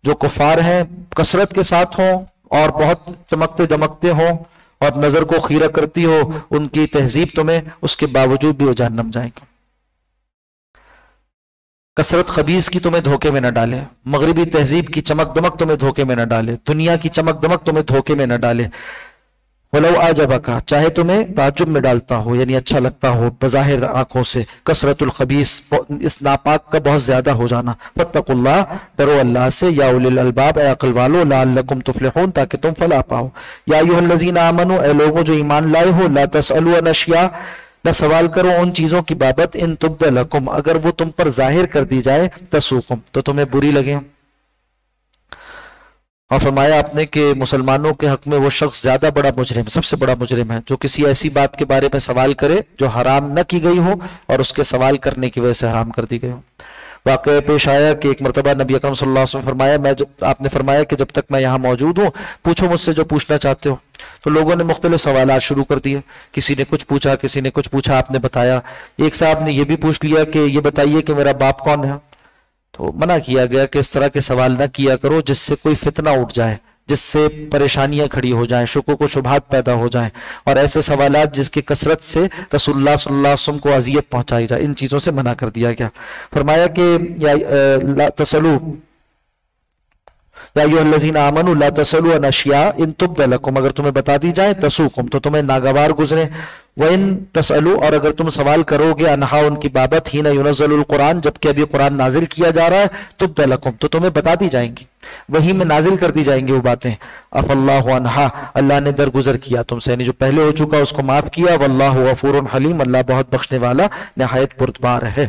جو کفار ہیں کثرت کے ساتھ ہوں اور بہت چمکتے دمکتے ہوں اور نظر کو خیرہ کرتی ہو ان کی تہذیب تمہیں، اس کے باوجود بھی وہ جہنم جائیں گے۔ کثرت خبیث کی تمہیں دھوکے میں نہ ڈالے، مغربی تہذیب کی چمک دمک تمہیں دھوکے میں نہ ڈالے، دنیا کی چمک دمک تمہیں دھوکے میں نہ ڈالے۔ ولو اعجبک، چاہے تمہیں تعجب میں ڈالتا ہو، یعنی اچھا لگتا ہو بظاہر آنکھوں سے، کثرت الخبیث، اس ناپاک کا بہت زیادہ ہو جانا۔ فاتقوا اللہ، ڈرو اللہ سے، یا اولی الالباب، اے عقل والو، لعلکم تفلحون، تاکہ تم فلاح پاؤ۔ یا ایھا الذین آمنوا، اے لوگوں جو ایمان لائے ہو، لا تسألوا عن اشیاء، نہ سوال کرو ان چیزوں کی بابت، ان تبد لکم، اگر وہ تم پر ظاہر کر دی جائے، تسوکم، تو تمہیں بری لگے۔ اور فرمایا آپ نے کہ مسلمانوں کے حق میں وہ شخص زیادہ بڑا مجرم، سب سے بڑا مجرم ہے جو کسی ایسی بات کے بارے میں سوال کرے جو حرام نہ کی گئی ہو اور اس کے سوال کرنے کی وجہ سے حرام کر دی گئی ہو۔ واقعہ پیش آیا کہ ایک مرتبہ نبی اکرم صلی اللہ علیہ وسلم فرمایا، آپ نے فرمایا کہ جب تک میں یہاں موجود ہوں پوچھو مجھ سے جو پوچھنا چاہتے ہو۔ تو لوگوں نے مختلف سوالات شروع کر دیے، کسی نے کچھ پوچھا، کسی نے کچھ پوچھا، آپ نے بتایا۔ ایک صاحب نے یہ بھی پوچھ لیا کہ یہ بتائیے کہ میرا باپ کون ہے؟ تو منع کیا گیا کہ اس طرح کے سوال نہ کیا کرو جس سے کوئی فتنہ اٹھ جائے، جس سے پریشانیاں کھڑی ہو جائیں، شکوک و شبہات پیدا ہو جائیں، اور ایسے سوالات جس کی کثرت سے رسول اللہ صلی اللہ علیہ وسلم کو اذیت پہنچائی جائے، ان چیزوں سے منع کر دیا گیا۔ فرمایا کہ لا تسألوا یا ایھا الذین آمنوا لا تسألوا عن اشیاء ان تبد لکم، اگر تمہیں بتا دی جائے تسوکم، تو تمہیں ناگوار گزرے۔ وَإِن تسألوا، اور اگر تم سوال کرو گے، انہا ان کی بابت، حین ینزل القرآن، جبکہ ابھی قرآن نازل کیا جا رہا ہے، تبد لکم، تو تمہیں بتا دی جائیں گی، وہی میں نازل کر دی جائیں گی وہ باتیں۔ اف اللہ عنہا، اللہ نے درگزر کیا تم سے، یعنی جو پہلے ہو چکا اس کو معاف کیا۔ واللہ غفور حلیم، اللہ بہت بخشنے والا نہایت بردبار ہے۔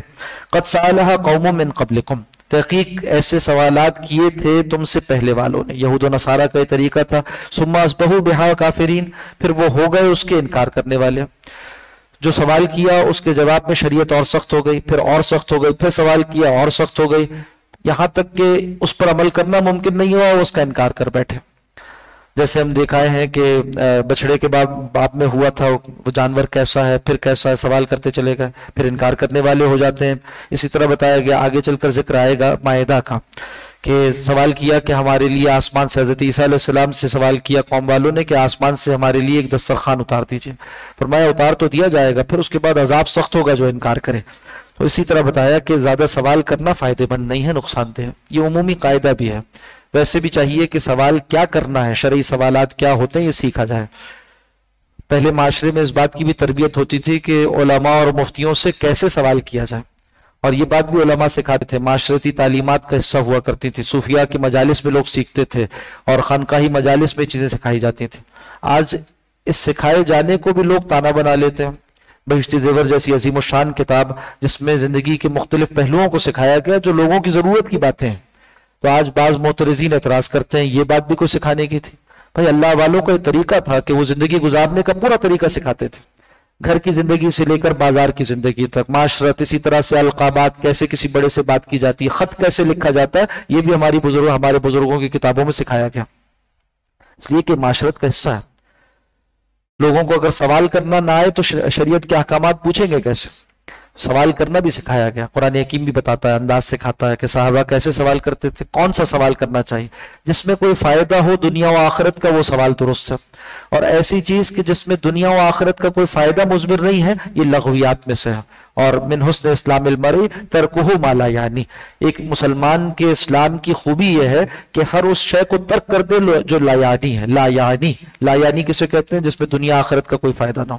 قد سألہا قوم من قبلکم، تحقیق ایسے سوالات کیے تھے تم سے پہلے والوں نے، یہود و نصارہ کا یہ طریقہ تھا۔ ثم اصبحوا بہا کافرین، پھر وہ ہو گئے اس کے انکار کرنے والے۔ جو سوال کیا اس کے جواب میں شریعت اور سخت ہو گئی، پھر اور سخت ہو گئی، پھر سوال کیا اور سخت ہو گئی، یہاں تک کہ اس پر عمل کرنا ممکن نہیں ہوا، وہ اس کا انکار کر بیٹھے۔ جیسے ہم دیکھا ہے کہ بچڑے کے باپ میں ہوا تھا، وہ جانور کیسا ہے، پھر کیسا ہے، سوال کرتے چلے گئے، پھر انکار کرنے والے ہو جاتے ہیں۔ اسی طرح بتایا گیا، آگے چل کر ذکر آئے گا مائدہ کا، کہ سوال کیا کہ ہمارے لیے آسمان سے، حضرت عیسیٰ علیہ السلام سے سوال کیا قوم والوں نے کہ آسمان سے ہمارے لیے ایک دسترخوان اتار دیجئے۔ فرمایا اتار تو دیا جائے گا، پھر اس کے بعد عذاب سخت ہوگا جو انکار کرے۔ تو اسی طرح بتایا کہ زیادہ سوال کرنا فائدے مند نہیں ہے، نقصان دہ ہے، یہ عمومی قاعدہ بھی ہے۔ ویسے بھی چاہیے کہ سوال کیا کرنا ہے، شرعی سوالات کیا ہوتے ہیں، یہ سیکھا جائے۔ پہلے معاشرے میں اس بات کی بھی تربیت ہوتی تھی کہ علماء اور مفتیوں سے کیسے سوال کیا جائے، اور یہ بات بھی علماء سکھاتے تھے، معاشرتی تعلیمات کا حصہ ہوا کرتی تھی، صوفیاء کی مجالس میں لوگ سیکھتے تھے اور خانقاہی مجالس میں چیزیں سکھائی جاتی تھیں۔ آج اس سکھائے جانے کو بھی لوگ تانا بنا لیتے ہیں۔ بہشتی زیور جیسی عظیم الشان کتاب جس میں زندگی کے مختلف پہلوؤں کو سکھایا گیا جو لوگوں کی ضرورت کی باتیں ہیں، تو آج بعض معترضین اعتراض کرتے ہیں یہ بات بھی کوئی سکھانے کی تھی؟ بھائی اللہ والوں کا یہ طریقہ تھا کہ وہ زندگی گزارنے کا پورا طریقہ سکھاتے تھے، گھر کی زندگی سے لے کر بازار کی زندگی تک، معاشرت، اسی طرح سے القابات، کیسے کسی بڑے سے بات کی جاتی ہے، خط کیسے لکھا جاتا ہے، یہ بھی ہمارے بزرگوں کی کتابوں میں سکھایا گیا، اس لیے کہ معاشرت کا حصہ ہے۔ لوگوں کو اگر سوال کرنا نہ آئے تو شریعت کے احکامات پوچھیں گے کیسے؟ سوال کرنا بھی سکھایا گیا، قرآن حکیم بھی بتاتا ہے، انداز سکھاتا ہے کہ صحابہ کیسے سوال کرتے تھے، کون سا سوال کرنا چاہیے، جس میں کوئی فائدہ ہو دنیا و آخرت کا وہ سوال درست ہے، اور ایسی چیز کہ جس میں دنیا و آخرت کا کوئی فائدہ مثمر نہیں ہے یہ لغویات میں سے ہے۔ اور من حسن اسلام المرء ترکہ ما لا یعنی، ایک مسلمان کے اسلام کی خوبی یہ ہے کہ ہر اس شے کو ترک کر دے جو لا یعنی ہے۔ لا یعنی کسے کہتے ہیں؟ جس میں دنیا آخرت کا کوئی فائدہ نہ ہو۔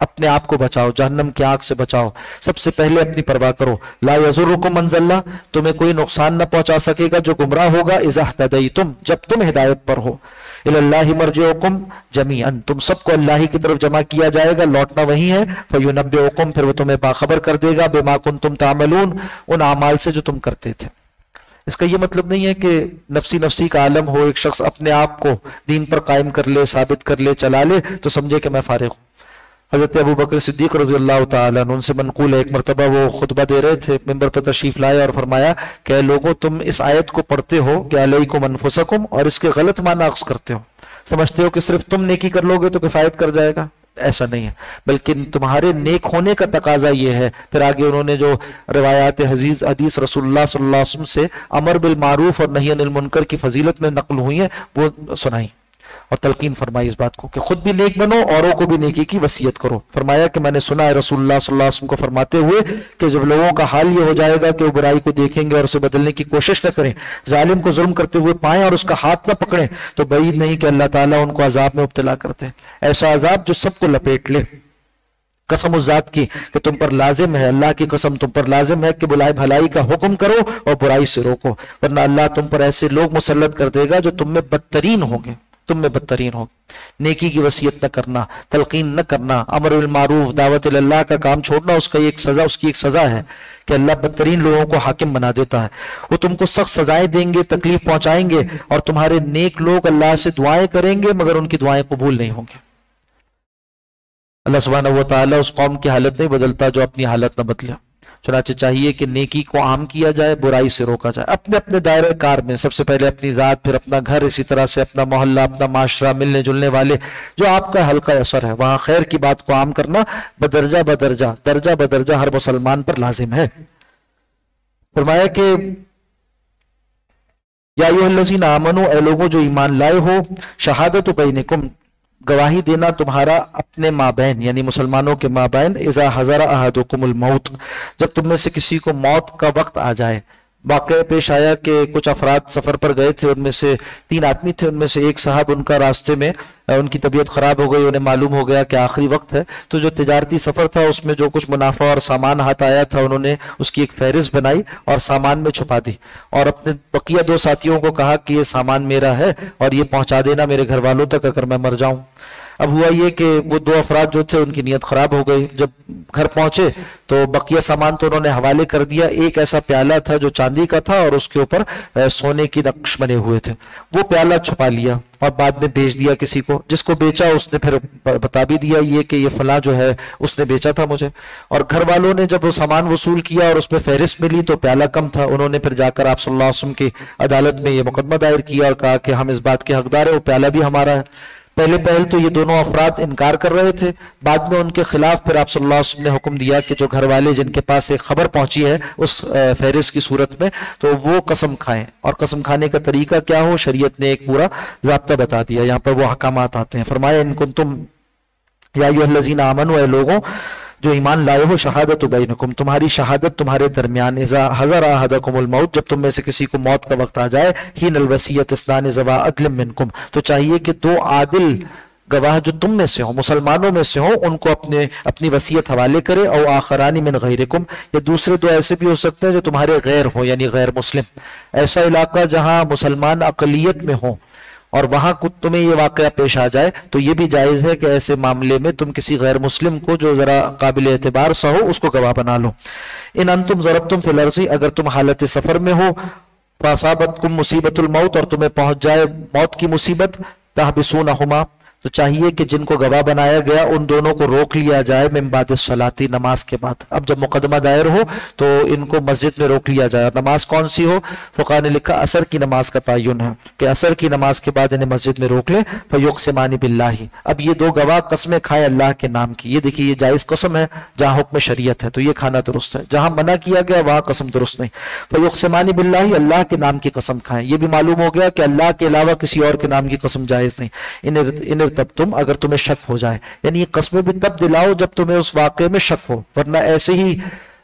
اپنے آپ کو بچاؤ، جہنم کی آگ سے بچاؤ، سب سے پہلے اپنی پرواہ کرو۔ لا یضرکم من ضل، تمہیں کوئی نقصان نہ پہنچا سکے گا جو گمراہ ہوگا، اذا اہتدیتم، جب تم ہدایت پر ہو۔ الی اللہ مرجعکم جمیعا، تم سب کو اللہ ہی کی طرف جمع کیا جائے گا، لوٹنا وہی ہے۔ فینبئکم، پھر وہ تمہیں باخبر کر دے گا، بما کنتم تعملون، ان اعمال سے جو تم کرتے تھے۔ اس کا یہ مطلب نہیں ہے کہ نفسی کا عالم ہو، ایک شخص اپنے آپ کو دین پر قائم کر لے، ثابت کر لے، چلا لے تو سمجھے کہ میں فارغ ہوں۔ حضرت ابو بکر صدیق رضی اللہ تعالیٰ عنہ، ان سے منقول ہے، ایک مرتبہ وہ خطبہ دے رہے تھے، منبر پر تشریف لائے اور فرمایا کہ اے لوگوں، تم اس آیت کو پڑھتے ہو کہ علیکم انفسکم، اور اس کے غلط معنی اخذ کرتے ہو، سمجھتے ہو کہ صرف تم نیکی کر لو گے تو کفایت کر جائے گا۔ ایسا نہیں ہے، بلکہ تمہارے نیک ہونے کا تقاضا یہ ہے۔ پھر آگے انہوں نے جو روایات حدیث رسول اللہ صلی اللہ علیہ وسلم سے امر بالمعروف اور نہی عن المنکر کی فضیلت میں نقل ہوئی ہیں، وہ سنائی اور تلقین فرمائی اس بات کو کہ خود بھی نیک بنو، اوروں کو بھی نیکی کی وصیت کرو۔ فرمایا کہ میں نے سنا ہے رسول اللہ صلی اللہ علیہ وسلم کو فرماتے ہوئے کہ جب لوگوں کا حال یہ ہو جائے گا کہ وہ برائی کو دیکھیں گے اور اسے بدلنے کی کوشش نہ کریں، ظالم کو ظلم کرتے ہوئے پائیں اور اس کا ہاتھ نہ پکڑیں، تو بعید نہیں کہ اللہ تعالیٰ ان کو عذاب میں مبتلا کرتے ہیں، ایسا عذاب جو سب کو لپیٹ لے۔ قسم اس ذات کی کہ تم پر لازم ہے، اللہ کی قسم تم پر لازم ہے کہ بھلائی کا حکم کرو اور برائی سے روکو، ورنہ اللہ تم پر ایسے لوگ مسلط کر دے گا جو تم میں بدترین ہوں گے، تم میں بدترین ہو۔ نیکی کی وصیت نہ کرنا، تلقین نہ کرنا، امر بالمعروف، دعوت اللہ کا کام چھوڑنا، اس کی ایک سزا ہے کہ اللہ بدترین لوگوں کو حاکم بنا دیتا ہے۔ وہ تم کو سخت سزائیں دیں گے، تکلیف پہنچائیں گے، اور تمہارے نیک لوگ اللہ سے دعائیں کریں گے مگر ان کی دعائیں قبول نہیں ہوں گے۔ اللہ سبحانہ و تعالیٰ اس قوم کی حالت نہیں بدلتا جو اپنی حالت نہ بدلے۔ چنانچہ چاہیے کہ نیکی کو عام کیا جائے، برائی سے روکا جائے، اپنے اپنے دائرہ کار میں، سب سے پہلے اپنی ذات، پھر اپنا گھر، اسی طرح سے اپنا محلہ، اپنا معاشرہ، ملنے جلنے والے جو آپ کا حلقہ اثر ہے، وہاں خیر کی بات کو عام کرنا بدرجہ بدرجہ ہر مسلمان پر لازم ہے۔ فرمایا کہ یا ایھا الذین آمنوا، اے لوگوں جو ایمان لائے ہو، شہادت بینکم، گواہی دینا تمہارا اپنے مابین یعنی مسلمانوں کے مابین، اذا حضر احدکم الموت، جب تم میں سے کسی کو موت کا وقت آ جائے۔ واقعہ پیش آیا کہ کچھ افراد سفر پر گئے تھے، ان میں سے 3 آدمی تھے، ان میں سے ایک صاحب، ان کا راستے میں ان کی طبیعت خراب ہو گئی، انہیں معلوم ہو گیا کہ آخری وقت ہے، تو جو تجارتی سفر تھا اس میں جو کچھ منافع اور سامان ہاتھ آیا تھا انہوں نے اس کی ایک فہرست بنائی اور سامان میں چھپا دی، اور اپنے بقیہ 2 ساتھیوں کو کہا کہ یہ سامان میرا ہے اور یہ پہنچا دینا میرے گھر والوں تک اگر میں مر جاؤں۔ اب ہوا یہ کہ وہ 2 افراد جو تھے ان کی نیت خراب ہو گئی، جب گھر پہنچے تو بقیہ سامان تو انہوں نے حوالے کر دیا، ایک ایسا پیالہ تھا جو چاندی کا تھا اور اس کے اوپر سونے کی نقش بنے ہوئے تھے، وہ پیالہ چھپا لیا اور بعد میں بیچ دیا کسی کو، جس کو بیچا اس نے پھر بتا بھی دیا یہ کہ یہ فلاں جو ہے اس نے بیچا تھا مجھے، اور گھر والوں نے جب وہ سامان وصول کیا اور اس میں فہرست ملی تو پیالہ کم تھا، انہوں نے پھر جا کر آپ صلی اللہ علیہ وسلم کی عدالت میں یہ مقدمہ دائر کیا اور کہا کہ ہم اس بات کے حقدار ہیں، وہ پیالہ بھی ہمارا ہے۔ پہل تو یہ دونوں افراد انکار کر رہے تھے، بعد میں ان کے خلاف پھر آپ صلی اللہ علیہ وسلم نے حکم دیا کہ جو گھر والے جن کے پاس ایک خبر پہنچی ہے اس فہرست کی صورت میں تو وہ قسم کھائیں، اور قسم کھانے کا طریقہ کیا ہو شریعت نے ایک پورا ضابطہ بتا دیا، یہاں پر وہ احکامات آتے ہیں۔ فرمایا ان کنتم یا ایھا الذین آمنوا، اے لوگوں جو ایمان لائے ہو، شہادت بینکم، تمہاری شہادت تمہارے درمیان، اذا حضر احدکم الموت، جب تم میں سے کسی کو موت کا وقت آ جائے، حین الوصیۃ اثنان ذوا عدل منکم، تو چاہیے کہ 2 عادل گواہ جو تم میں سے ہوں، مسلمانوں میں سے ہوں، ان کو اپنی وصیت حوالے کرے، او آخران من غیرکم، یا دوسرے 2 ایسے بھی ہو سکتے ہیں جو تمہارے غیر ہوں یعنی غیر مسلم، ایسا علاقہ جہاں مسلمان اقلیت میں ہوں اور وہاں تمہیں یہ واقعہ پیش آ جائے تو یہ بھی جائز ہے کہ ایسے معاملے میں تم کسی غیر مسلم کو جو ذرا قابل اعتبار سا ہو اس کو گواہ بنا لو۔ ان انتم ضربتم فی الارض، اگر تم حالت سفر میں ہو، فاصابتکم مصیبت الموت، اور تمہیں پہنچ جائے موت کی مصیبت، تحبسونہما، تو چاہیے کہ جن کو گواہ بنایا گیا ان دونوں کو روک لیا جائے، من بعد الصلاۃ، نماز کے بعد۔ اب جب مقدمہ دائر ہو تو ان کو مسجد میں روک لیا جائے، نماز کون سی ہو؟ فقہاء نے لکھا عصر کی نماز کا تعین ہے کہ عصر کی نماز کے بعد انہیں مسجد میں روک لیں، فیقسمان باللہ، اب یہ 2 گواہ قسمیں کھائیں اللہ کے نام کی، یہ دیکھیے یہ جائز قسم ہے جہاں حکم شریعت ہے تو یہ کھانا درست ہے، جہاں منع کیا گیا وہاں قسم درست نہیں، فیقسمان باللہ، اللہ کے نام کی قسم کھائیں، یہ بھی معلوم ہو گیا کہ اللہ کے علاوہ کسی اور کے نام کی قسم جائز نہیں۔ تب تم اگر تمہیں شک ہو جائے، یعنی یہ قسمیں بھی تب دلاؤ جب تمہیں اس واقعے میں شک ہو، ورنہ ایسے ہی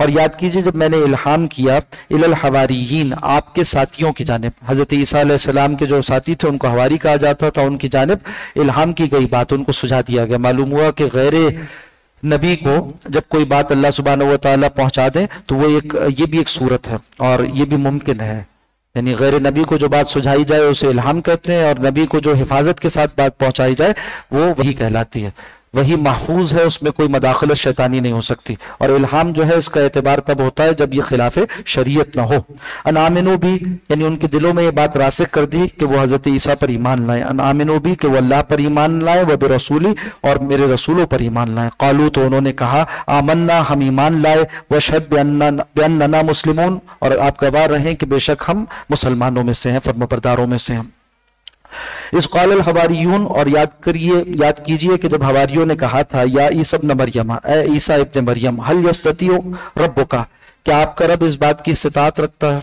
اور یاد کیجئے جب میں نے الہام کیا الی الحواریین آپ کے ساتھیوں کی جانب، حضرت عیسیٰ علیہ السلام کے جو ساتھی تھے ان کو حواری کہا جاتا تھا، ان کی جانب الہام کی گئی بات ان کو سجھا دیا گیا۔ معلوم ہوا کہ غیر نبی کو جب کوئی بات اللہ سبحانہ و تعالیٰ پہنچا دیں تو وہ یہ بھی ایک صورت ہے اور یہ بھی ممکن ہے، یعنی غیر نبی کو جو بات سجھائی جائے اسے الہام کہتے ہیں، اور نبی کو جو حفاظت کے ساتھ بات پہنچائی جائے وہ وحی کہلاتی ہے۔ وہی محفوظ ہے، اس میں کوئی مداخلت شیطانی نہیں ہو سکتی، اور الہام جو ہے اس کا اعتبار تب ہوتا ہے جب یہ خلاف شریعت نہ ہو۔ ان آمنو بھی، یعنی ان کے دلوں میں یہ بات راسخ کر دی کہ وہ حضرت عیسیٰ پر ایمان لائیں، ان آمنو بھی کہ وہ اللہ پر ایمان لائیں، و برسولی اور میرے رسولوں پر ایمان لائیں۔ قالو تو انہوں نے کہا آمنا ہم ایمان لائے، واشہد باننا مسلمون اور آپ گواہ رہیں کہ بے شک ہم مسلمانوں میں سے ہیں، فرمانبرداروں میں سے ہیں۔ اس قال الحواریون اور یاد کیجئے کہ جب حواریوں نے کہا تھا یا عیسی ابن مریم، اے عیسیٰ ابن مریم، هل یستطیع ربک، کیا آپ کا رب اس بات کی استطاعت رکھتا ہے؟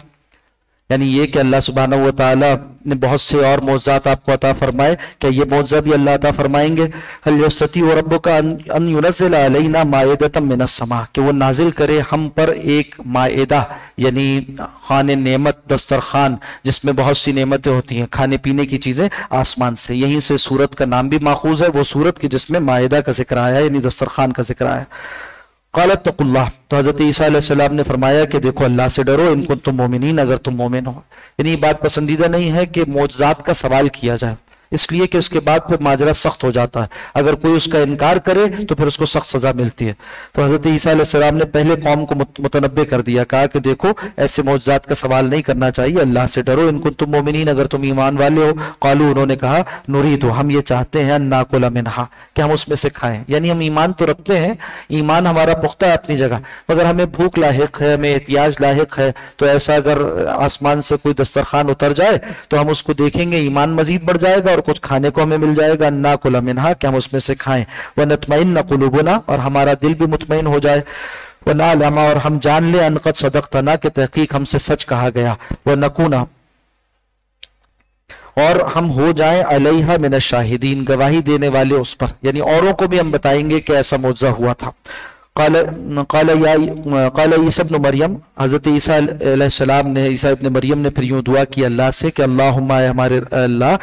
یعنی یہ کہ اللہ سبحانہ و تعالیٰ نے بہت سے اور معجزات آپ کو عطا فرمائے، کیا یہ معجزہ بھی اللہ عطا فرمائیں گے؟ هل یستطیع ربک ان ینزل علینا مائدۃ من السماء، کہ وہ نازل کرے ہم پر ایک مائدہ، یعنی خوان نعمت، دسترخوان جس میں بہت سی نعمتیں ہوتی ہیں، کھانے پینے کی چیزیں آسمان سے۔ یہیں سے سورت کا نام بھی ماخوذ ہے، وہ سورت کی جس میں مائدہ کا ذکر آیا ہے، یعنی دسترخوان کا ذکر آیا ہے۔ قالت اتقوا اللہ، تو حضرت عیسیٰ علیہ السلام نے فرمایا کہ دیکھو اللہ سے ڈرو، ان کنتم مومنین، اگر تم مومن ہو۔ یعنی یہ بات پسندیدہ نہیں ہے کہ معجزات کا سوال کیا جائے، اس لیے کہ اس کے بعد پھر ماجرا سخت ہو جاتا ہے، اگر کوئی اس کا انکار کرے تو پھر اس کو سخت سزا ملتی ہے۔ تو حضرت عیسیٰ علیہ السلام نے پہلے قوم کو متنبہ کر دیا، کہا کہ دیکھو ایسے معجزات کا سوال نہیں کرنا چاہیے، اللہ سے ڈرو، ان کنتم مومنین، اگر تم ایمان والے ہو۔ قالو، انہوں نے کہا نریدو، ہم یہ چاہتے ہیں ان ناکل منہا، کہ ہم اس میں سے کھائیں، یعنی ہم ایمان تو رکھتے ہیں، ایمان ہمارا پختہ ہے اپنی جگہ، مگر ہمیں بھوک لاحق ہے، ہمیں احتیاج لاحق ہے، تو ایسا اگر آسمان سے کوئی دسترخوان اتر جائے تو ہم اس کو دیکھیں گے، ایمان مزید بڑھ جائے گا اور کچھ کھانے کو ہمیں مل جائے گا، ناکل منہا، کہ ہم اس میں سے کھائیں، ونطمئن قلوبنا، اور ہمارا دل بھی مطمئن ہو جائے، ونعلم، اور ہم جان لیں، ان قد صدقتنا، کہ تحقیق ہم سے سچ کہا گیا، ونکونا، اور ہم ہو جائیں علیہا من الشاہدین، گواہی دینے والے اس پر، یعنی اوروں کو بھی ہم بتائیں گے کہ ایسا معجزہ ہوا تھا۔ قال عیسی ابن مریم، حضرت عیسیٰ علیہ السلام نے، عیسیٰ ابن مریم نے پھر یوں دعا کی اللہ سے کہ اللہم، اے ہمارے اللہ،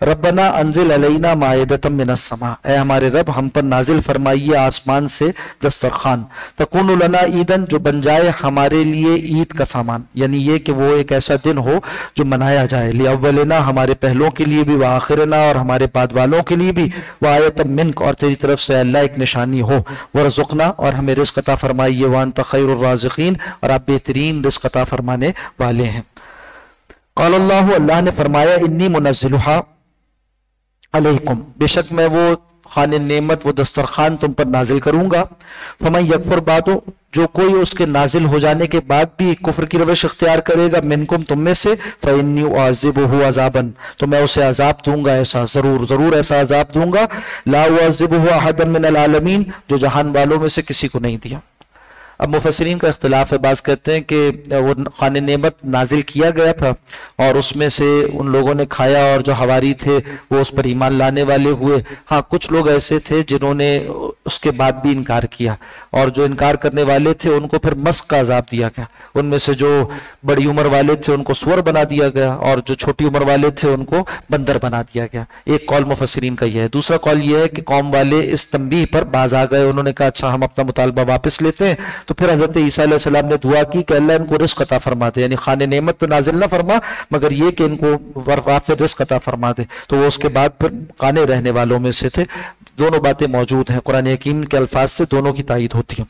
ربنا انزل علینا مائدۃ من السماء، اے ہمارے رب ہم پر نازل فرمائیے آسمان سے دسترخوان، تکون لنا عیدن، جو بن جائے ہمارے لیے عید کا سامان، یعنی یہ کہ وہ ایک ایسا دن ہو جو منایا جائے، لاولنا، ہمارے پہلوں کے لیے بھی، وآخرنا، اور ہمارے بعد والوں کے لیے بھی، وآیۃ منک، اور تیری طرف سے اللہ ایک نشانی ہو، ورزقنا، اور ہمیں رزق عطا فرمائیے، وانت خیر الرازقین، اور آپ بہترین رزق عطا فرمانے والے ہیں۔ قال اللہ، اللہ نے فرمایا، انی منزلھا علیکم، بے شک میں وہ خوان نعمت، وہ دسترخوان تم پر نازل کروں گا، فمن یکفر بعد، جو کوئی اس کے نازل ہو جانے کے بعد بھی کفر کی روش اختیار کرے گا، منکم، تم میں سے، فانی اعذبہ عذابا، تو میں اسے عذاب دوں گا، ایسا ضرور ایسا عذاب دوں گا، لا اعذبہ احدا من العالمین، جو جہان والوں میں سے کسی کو نہیں دیا۔ اب مفسرین کا اختلاف ہے، بعض کہتے ہیں کہ وہ خوان نعمت نازل کیا گیا تھا اور اس میں سے ان لوگوں نے کھایا اور جو حواری تھے وہ اس پر ایمان لانے والے ہوئے۔ ہاں کچھ لوگ ایسے تھے جنہوں نے اس کے بعد بھی انکار کیا، اور جو انکار کرنے والے تھے ان کو پھر مسخ کا عذاب دیا گیا، ان میں سے جو بڑی عمر والے تھے ان کو سور بنا دیا گیا، اور جو چھوٹی عمر والے تھے ان کو بندر بنا دیا گیا۔ ایک قول مفسرین کا یہ ہے۔ دوسرا قول یہ ہے کہ قوم والے اس تنبیہ پر باز آ گئے، انہوں نے کہا اچھا ہم اپنا مطالبہ واپس لیتے ہیں، تو پھر حضرت عیسیٰ علیہ السلام نے دعا کی کہ اللہ ان کو رزق عطا فرما دے، یعنی خوان نعمت تو نازل نہ فرما مگر یہ کہ ان کو وافر رزق عطا فرما دے، تو وہ اس کے بعد پھر قانے رہنے والوں میں سے تھے۔ دونوں باتیں موجود ہیں، قرآن حکیم کے الفاظ سے دونوں کی تائید ہوتی ہیں۔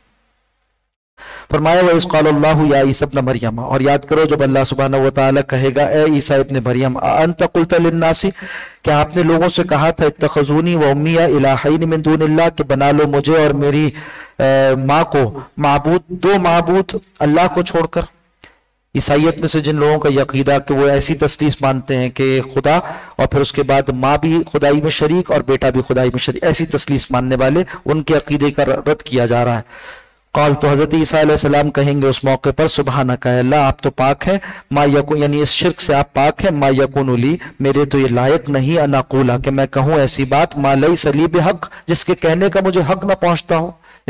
فرمایا وَإِذْ قَالَ اللَّهُ يَا عِيسَى ابْنَ مَرْيَمَ، اور یاد کرو جب اللہ سبحانہ وتعالی کہے گا اے عیسیٰ ابن مریم، أَأَنْتَ قُلْتَ لِلنَّاسِ، کیا آپ نے لوگوں سے کہا تھا اتخذونی و امی الہین من دون اللہ، کہ بنا لو مجھے اور میری ماں کو معبود، دو معبود اللہ کو چھوڑ کر۔ عیسائیت میں سے جن لوگوں کا یہ عقیدہ کہ وہ ایسی تثلیث مانتے ہیں کہ خدا اور پھر اس کے بعد ماں بھی خدائی میں شریک اور بیٹا بھی خدائی میں شریک، ایسی تثلیث ماننے والے، ان کے عقیدے کا رد کیا جا رہا ہے۔ قال، تو حضرت عیسیٰ علیہ السلام کہیں گے اس موقع پر سبحانک، اللہ آپ تو پاک ہیں، ما یکون، یعنی اس شرک سے آپ پاک ہیں، ما یکون لی، میرے تو یہ لائق نہیں، ان اقولا، کہ میں کہوں ایسی بات، ما لیس لی بحق، جس کے کہنے کا مجھے حق نہ پہنچتا ہو،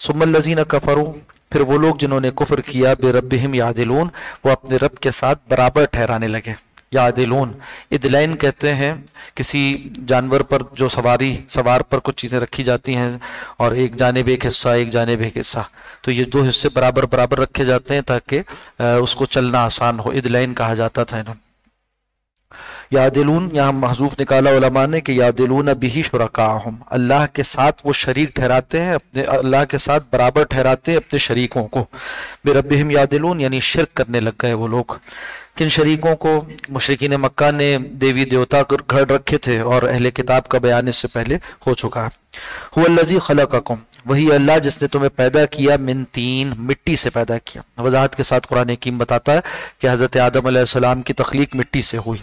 ثم الذین کفروا، پھر وہ لوگ جنہوں نے کفر کیا، بربہم یعدلون، وہ اپنے رب کے ساتھ برابر ٹھہرانے لگے۔ یعدلون ادلین کہتے ہیں کسی جانور پر جو سوار پر کچھ چیزیں رکھی جاتی ہیں اور ایک جانب ایک حصہ ایک جانب ایک حصہ، تو یہ دو حصے برابر برابر رکھے جاتے ہیں تاکہ اس کو چلنا آسان ہو، ادلین کہا جاتا تھا انہوں۔ یعدلون یہاں محذوف نکالا علماء نے کہ یعدلون بہ شرکاءہم، اللہ کے ساتھ وہ شریک ٹھہراتے ہیں، اپنے اللہ کے ساتھ برابر ٹھہراتے ہیں اپنے شریکوں کو۔ بربہم یعدلون یعنی شرک کرنے لگ گئے وہ لوگ۔ کن شریکوں کو؟ مشرکین مکہ نے دیوی دیوتا گھڑ رکھے تھے، اور اہل کتاب کا بیان اس سے پہلے ہو چکا ہے۔ هو الذی خلقکم، وہی اللہ جس نے تمہیں پیدا کیا، من تین، مٹی سے پیدا کیا۔ وضاحت کے ساتھ قرآن حکیم بتاتا ہے کہ حضرت آدم علیہ السلام کی تخلیق مٹی سے ہوئی۔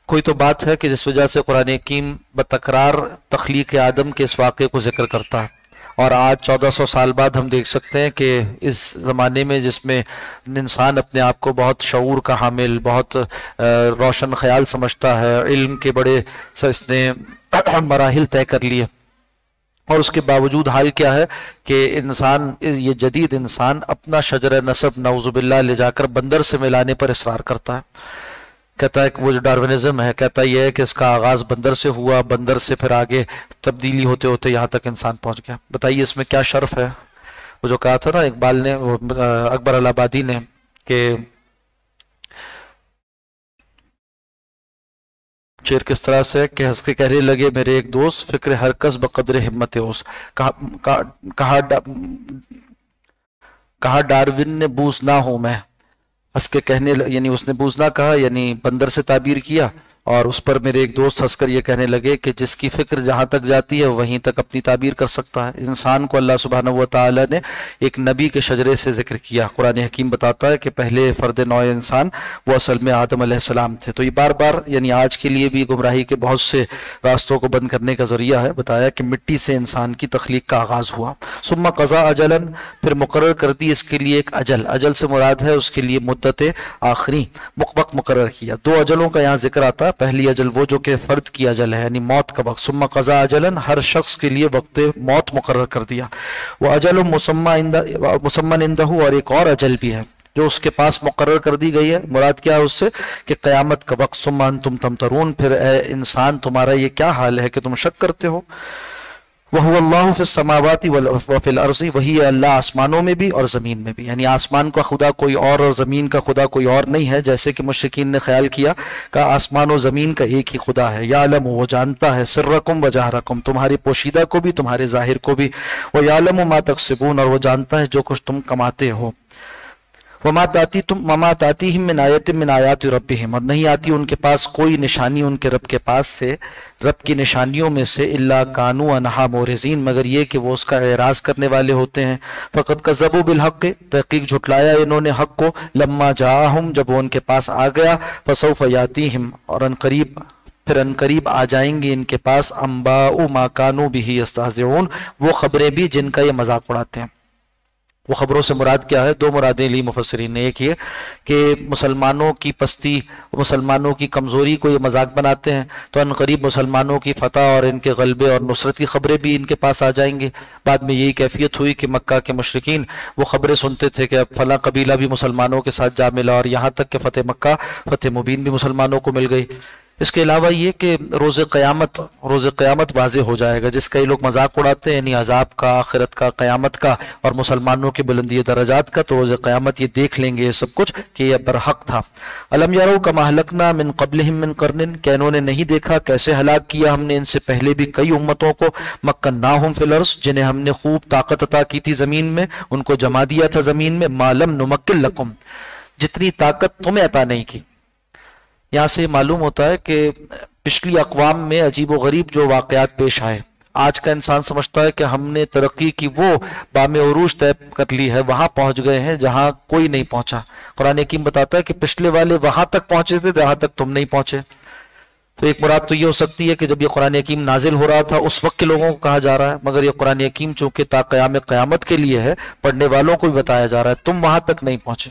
کوئی تو بات ہے کہ جس وجہ سے قرآن حکیم بتکرار تخلیق آدم کے اس واقعے کو ذکر کرتا ہے، اور آج 1400 سال بعد ہم دیکھ سکتے ہیں کہ اس زمانے میں جس میں انسان اپنے آپ کو بہت شعور کا حامل، بہت روشن خیال سمجھتا ہے، علم کے بڑے اس نے مراحل طے کر لیے، اور اس کے باوجود حال کیا ہے کہ انسان، یہ جدید انسان اپنا شجر نسب نعوذ باللہ لے جا کر بندر سے ملانے پر اصرار کرتا ہے۔ کہتا ہے کہ وہ جو ڈارونزم ہے، کہتا یہ ہے کہ اس کا آغاز بندر سے ہوا، بندر سے پھر آگے تبدیلی ہوتے ہوتے یہاں تک انسان پہنچ گیا۔ بتائیے اس میں کیا شرف ہے؟ وہ جو کہا تھا نا اقبال نے، اکبر الہآبادی نے، کہ شعر کس طرح سے کہ ہنس کے کہنے لگے میرے ایک دوست، فکر ہر کس بقدر ہمت اوس، کہا ڈارون نے بوس نہ ہوں میں، ہنس کے کہنے یعنی اس نے بوس نہ کہا، یعنی بندر سے تعبیر کیا، اور اس پر میرے ایک دوست ہنس کر یہ کہنے لگے کہ جس کی فکر جہاں تک جاتی ہے وہیں تک اپنی تعبیر کر سکتا ہے۔ انسان کو اللہ سبحانہ و تعالی نے ایک نبی کے شجرے سے ذکر کیا۔ قرآن حکیم بتاتا ہے کہ پہلے فرد نوع انسان وہ اصل میں آدم علیہ السلام تھے۔ تو یہ بار بار یعنی آج کے لیے بھی گمراہی کے بہت سے راستوں کو بند کرنے کا ذریعہ ہے۔ بتایا کہ مٹی سے انسان کی تخلیق کا آغاز ہوا۔ ثم قضا اجلا، پھر مقرر کر دی اس کے لیے ایک اجل۔ اجل سے مراد ہے اس کے لیے مدت آخری، وقت مقرر کیا۔ دو اجلوں کا یہاں ذکر آتا ہے۔ پہلی اجل وہ جو کہ فرد کی اجل ہے، یعنی موت کا وقت۔ ثم قضا اجلا، ہر شخص کے لیے وقت موت مقرر کر دیا۔ وہ اجل مسمى عنده، اور ایک اور اجل بھی ہے جو اس کے پاس مقرر کر دی گئی ہے۔ مراد کیا ہے اس سے؟ کہ قیامت کا وقت۔ ثم انتم تمترون، پھر اے انسان تمہارا یہ کیا حال ہے کہ تم شک کرتے ہو۔ وَهُوَ اللَّهُ فِي السَّمَاوَاتِ وَفِي الْأَرْضِ، وہی ہے اللہ آسمانوں میں بھی اور زمین میں بھی، یعنی آسمان کا خدا کوئی اور زمین کا خدا کوئی اور نہیں ہے، جیسے کہ مشرکین نے خیال کیا کہ آسمان و زمین کا ایک ہی خدا ہے۔ یعلم، وہ جانتا ہے، سرکم و جہرکم، تمہاری پوشیدہ کو بھی تمہارے ظاہر کو بھی، وَيَعْلَمُ مَا تَكْسِبُونَ، اور وہ جانتا ہے جو کچھ تم کماتے ہو۔ وما تاتیہم من آیت من آیات ربہم، اور نہیں آتی ان کے پاس کوئی نشانی ان کے رب کے پاس سے، رب کی نشانیوں میں سے، الا کانوا عنہا معرضین، مگر یہ کہ وہ اس کا اعراض کرنے والے ہوتے ہیں۔ فقد کذبوا بالحق، تحقیق جھٹلایا انہوں نے حق کو، لما جاءہم، جب وہ ان کے پاس آ گیا، فسوف یاتیہم، اور پھر ان قریب آ جائیں گے ان کے پاس، انباء ما کانوا بہ یستہزئون، وہ خبریں بھی جن کا یہ مذاق اڑاتے ہیں۔ وہ خبروں سے مراد کیا ہے؟ دو مرادیں لی مفسرین نے۔ ایک یہ کہ مسلمانوں کی پستی، مسلمانوں کی کمزوری کو یہ مذاق بناتے ہیں، تو ان قریب مسلمانوں کی فتح اور ان کے غلبے اور نصرت کی خبریں بھی ان کے پاس آ جائیں گے۔ بعد میں یہی کیفیت ہوئی کہ مکہ کے مشرکین وہ خبریں سنتے تھے کہ اب فلاں قبیلہ بھی مسلمانوں کے ساتھ جا ملا، اور یہاں تک کہ فتح مکہ، فتح مبین بھی مسلمانوں کو مل گئی۔ اس کے علاوہ یہ کہ روز قیامت واضح ہو جائے گا، جس کا یہ لوگ مذاق اڑاتے ہیں، یعنی عذاب کا، آخرت کا، قیامت کا، اور مسلمانوں کی بلندی درجات کا، تو روز قیامت یہ دیکھ لیں گے یہ سب کچھ کہ یہ برحق تھا۔ الم یروا کما اہلکنا من قبلہم من قرن، کہ انہوں نے نہیں دیکھا کیسے ہلاک کیا ہم نے ان سے پہلے بھی کئی امتوں کو، مکناہم فی الارض، جنہیں ہم نے خوب طاقت عطا کی تھی زمین میں، ان کو جما دیا تھا زمین میں، ما لم نمکن لکم، جتنی طاقت تمہیں عطا نہیں کی۔ یہاں سے معلوم ہوتا ہے کہ پچھلی اقوام میں عجیب و غریب جو واقعات پیش آئے، آج کا انسان سمجھتا ہے کہ ہم نے ترقی کی وہ بام عروج طے کر لی ہے، وہاں پہنچ گئے ہیں جہاں کوئی نہیں پہنچا۔ قرآن حکیم بتاتا ہے کہ پچھلے والے وہاں تک پہنچے تھے جہاں تک تم نہیں پہنچے۔ تو ایک مراد تو یہ ہو سکتی ہے کہ جب یہ قرآن حکیم نازل ہو رہا تھا اس وقت کے لوگوں کو کہا جا رہا ہے، مگر یہ قرآن حکیم چونکہ تا قیام قیامت کے لیے ہے، پڑھنے والوں کو بھی بتایا جا رہا ہے تم وہاں تک نہیں پہنچے۔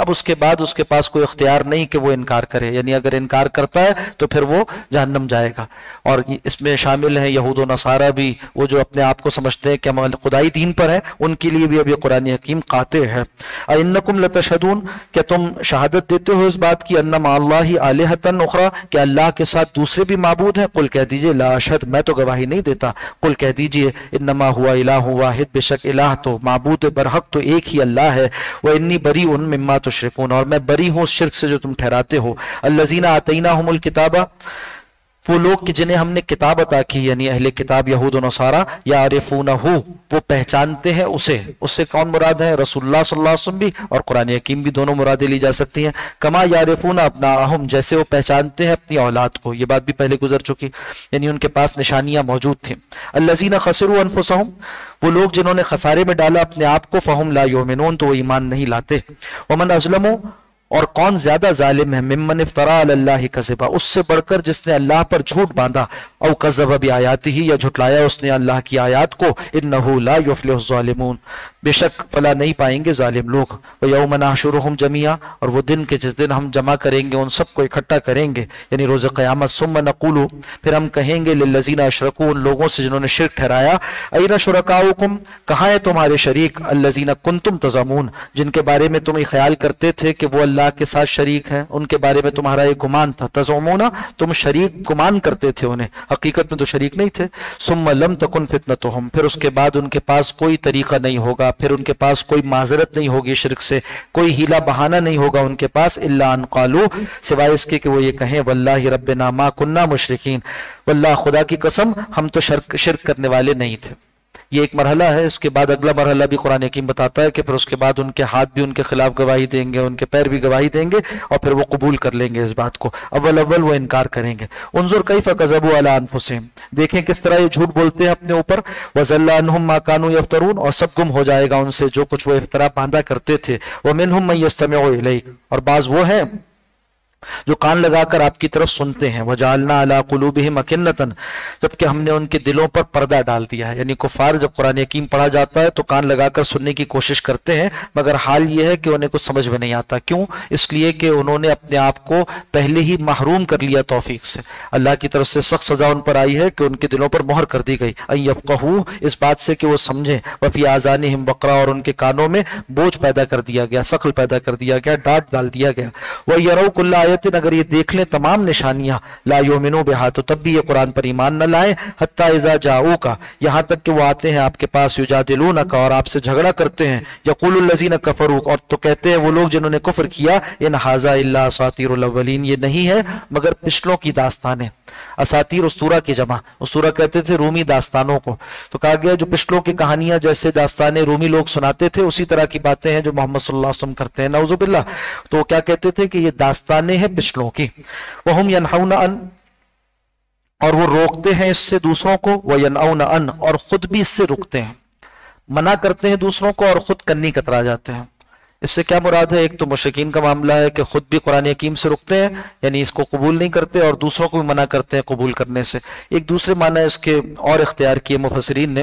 اب اس کے بعد اس کے پاس کوئی اختیار نہیں کہ وہ انکار کرے، یعنی اگر انکار کرتا ہے تو پھر وہ جہنم جائے گا۔ اور اس میں شامل ہیں یہود و نصارہ بھی، وہ جو اپنے آپ کو سمجھتے ہیں کہ ہم خدائی دین پر ہیں، ان کے لیے بھی اب یہ قرآن حکیم قاطع ہے۔ اَإِنَّكُمْ لَتَشْهَدُونَ، کیا تم شہادت دیتے ہو اس بات کی، اَنَّ مَعَ اللَّهِ آلِهَةً أُخْرَىٰ، کہ اللہ کے ساتھ دوسرے بھی معبود ہیں؟ قل کہہ دیجئے لا اشہد، میں تو گواہی نہیں دیتا۔ قل کہہ دیجئے انما ہوا الہ واحد، بے شک الہ تو معبود برحق تو ایک ہی اللہ ہے۔ وانی بریء مما تشرکون، اور میں بری ہوں اس شرک سے جو تم ٹھہراتے ہو۔ الذین آتیناہم الکتاب، وہ لوگ کہ جنہیں ہم نے کتاب عطا کی، یعنی اہل کتاب یہود و نصارہ، یعرفونہ، وہ پہچانتے ہیں اسے۔ اس سے کون مراد ہے؟ رسول اللہ صلی اللہ علیہ وسلم بھی اور قرآن حکیم بھی، دونوں مرادیں لی جا سکتی ہیں۔ کما یعرفون ابناءہم، جیسے وہ پہچانتے ہیں اپنی اولاد کو، یہ بات بھی پہلے گزر چکی، یعنی ان کے پاس نشانیاں موجود تھیں۔ الذین خسروا انفسہم، وہ لوگ جنہوں نے خسارے میں ڈالا اپنے آپ کو، فہم لا یؤمنون، تو وہ ایمان نہیں لاتے۔ ومن اظلم، اور کون زیادہ ظالم ہے، ممن افترا علی اللہ کذبا، اس سے بڑھ کر جس نے اللہ پر جھوٹ باندھا، او کذب بآیاتہ، یا جھٹلایا اس نے اللہ کی آیات کو، انہ لا یفلح الظالمون، بے شک فلا نہیں پائیں گے ظالم لوگ۔ ویوم نحشرہم جمیعا، اور وہ دن کے جس دن ہم جمع کریں گے ان سب کو اکٹھا کریں گے، یعنی روز قیامت۔ ثم نقول، پھر ہم کہیں گے للذین اشرکوا، ان لوگوں سے جنہوں نے شرک ٹھہرایا، این شرکاؤکم، کہاں ہیں تمہارے شریک، الذین کنتم تزعمون، جن کے بارے میں تم یہ خیال کرتے تھے کہ وہ اللہ کے ساتھ شریک ہیں، ان کے بارے میں تمہارا یہ گمان تھا۔ تزعمون، تم شریک گمان کرتے تھے انہیں، حقیقت میں تو شریک نہیں تھے۔ ثم لم تکن فتنتہم، پھر اس کے بعد ان کے پاس کوئی طریقہ نہیں ہوگا، پھر ان کے پاس کوئی معذرت نہیں ہوگی شرک سے، کوئی ہیلا بہانہ نہیں ہوگا ان کے پاس، الا ان قالوا، سوائے اس کے کہ وہ یہ کہیں، واللہ ربنا ما کننا مشرکین، واللہ خدا کی قسم ہم تو شرک کرنے والے نہیں تھے۔ یہ ایک مرحلہ ہے، اس کے بعد اگلا مرحلہ بھی قرآن حکیم بتاتا ہے کہ پھر اس کے بعد ان کے ہاتھ بھی ان کے خلاف گواہی دیں گے، ان کے پیر بھی گواہی دیں گے، اور پھر وہ قبول کر لیں گے اس بات کو، اول وہ انکار کریں گے۔ انظر کیف کذبوا علی انفسہم، دیکھیں کس طرح یہ جھوٹ بولتے ہیں اپنے اوپر۔ وضل عنہم ما کانوا یفترون، اور سب گم ہو جائے گا ان سے جو کچھ وہ افترا باندھا کرتے تھے۔ ومنہم من یستمع الیک، اور بعض وہ ہیں جو کان لگا کر آپ کی طرف سنتے ہیں۔ وجعلنا علی قلوبہم اکنۃ، جبکہ ہم نے ان کے دلوں پر پردہ ڈال دیا ہے، یعنی کفار جب قرآن حکیم پڑھا جاتا ہے تو کان لگا کر سننے کی کوشش کرتے ہیں، مگر حال یہ ہے کہ انہیں کچھ سمجھ میں نہیں آتا۔ کیوں؟ اس لیے کہ انہوں نے اپنے آپ کو پہلے ہی محروم کر لیا توفیق سے۔ اللہ کی طرف سے سخت سزا ان پر آئی ہے کہ ان کے دلوں پر مہر کر دی گئی، ان یفقہوا، اس بات سے کہ وہ سمجھیں، وفی آذانہم وقرا، اور ان کے کانوں میں بوجھ پیدا کر دیا گیا، ثقل پیدا کر دیا گیا، ڈانٹ ڈال دیا گیا۔ وَيَرَوْا كُلَّ آیَةٍ، اگر یہ دیکھ لیں تمام نشانیاں، لا یؤمنوا بہا، تو تب بھی یہ قرآن پر ایمان نہ لائیں، حتی اذا جاؤک، یہاں تک کہ وہ آتے ہیں آپ کے پاس، یجادلونک، اور آپ سے جھگڑا کرتے ہیں، یقول الذین کفروا، اور تو کہتے ہیں وہ لوگ جنہوں نے کفر کیا، ان ھذا الا اساطیر الاولین، یہ نہیں ہے مگر پچھلوں کی داستانیں۔ اساطیر اسطورہ کی جمع، اسطورہ کہتے تھے رومی داستانوں کو، تو کہا گیا جو پچھلوں کی کہانیاں جیسے داستانیں رومی لوگ سناتے تھے اسی طرح کی باتیں ہیں جو محمد صلی اللہ علیہ وسلم کرتے ہیں، نعوذ باللہ۔ تو وہ کیا کہتے تھے کہ یہ داستانیں ہیں پچھلوں کی۔ وہم ینہون عن، اور وہ روکتے ہیں اس سے دوسروں کو، وینأون عن، اور خود بھی اس سے رکتے ہیں، منع کرتے ہیں دوسروں کو اور خود کنی کترا جاتے ہیں۔ اس سے کیا مراد ہے؟ ایک تو مشرکین کا معاملہ ہے کہ خود بھی قرآن حکیم سے رکتے ہیں، یعنی اس کو قبول نہیں کرتے، اور دوسروں کو بھی منع کرتے ہیں قبول کرنے سے۔ ایک دوسرے معنی اس کے اور اختیار کیے مفسرین نے،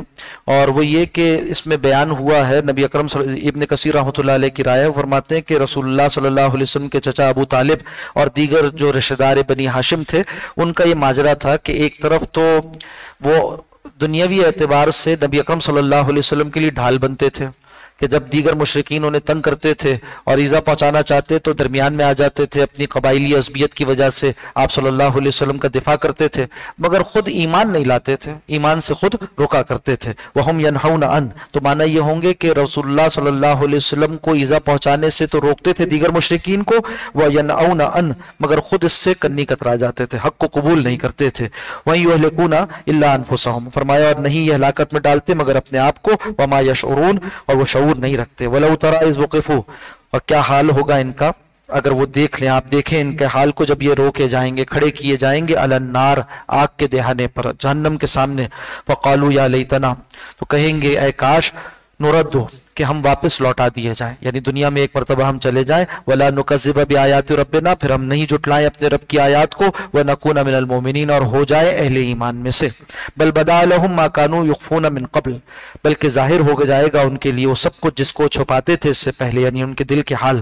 اور وہ یہ کہ اس میں بیان ہوا ہے نبی اکرم ابن کثیر رحمۃ اللہ علیہ کی رائے، وہ فرماتے ہیں کہ رسول اللہ صلی اللہ علیہ وسلم کے چچا ابو طالب اور دیگر جو رشتہ دار بنی ہاشم تھے، ان کا یہ ماجرا تھا کہ ایک طرف تو وہ دنیاوی اعتبار سے نبی اکرم صلی اللہ علیہ وسلم کے لیے ڈھال بنتے تھے، کہ جب دیگر مشرکین انہیں تنگ کرتے تھے اور ایذا پہنچانا چاہتے تو درمیان میں آ جاتے تھے، اپنی قبائلی عصبیت کی وجہ سے آپ صلی اللہ علیہ وسلم کا دفاع کرتے تھے، مگر خود ایمان نہیں لاتے تھے، ایمان سے خود رکا کرتے تھے۔ وہم ینہون عن، تو معنی یہ ہوں گے کہ رسول اللہ صلی اللہ علیہ وسلم کو ایذا پہنچانے سے تو روکتے تھے دیگر مشرکین کو، وینأون عن، مگر خود اس سے کنی کترا جاتے تھے، حق کو قبول نہیں کرتے تھے۔ وَإِن يُهْلِكُونَ إِلَّا أَنفُسَهُمْ، فرمایا اور نہیں یہ ہلاکت میں ڈالتے مگر اپنے آپ کو، وَمَا يَشْعُرُونَ، اور وہ شعور نہیں رکھتے۔ وَلَوْ تَرَىٰ إِذْ وُقِفُوا، اور کیا حال ہوگا ان کا اگر وہ دیکھ لیں، آپ دیکھیں ان کے حال کو جب یہ روکے جائیں گے، کھڑے کیے جائیں گے، علی النار، آگ کے دہانے پر، جہنم کے سامنے، فقالوا یا لیتنا، تو کہیں گے اے کاش، نردو، کہ ہم واپس لوٹا دیے جائیں، یعنی دنیا میں ایک مرتبہ ہم چلے جائیں، ولا نکذب بآیات ربنا، پھر ہم نہیں جھٹلائیں اپنے رب کی آیات کو، ونکون من المؤمنین، اور ہو جائے اہل ایمان میں سے۔ بل بدا لهم ما كانوا يخفون من قبل، بلکہ ظاہر ہو جائے گا ان کے لیے وہ سب کچھ جس کو چھپاتے تھے اس سے پہلے، یعنی ان کے دل کے حال۔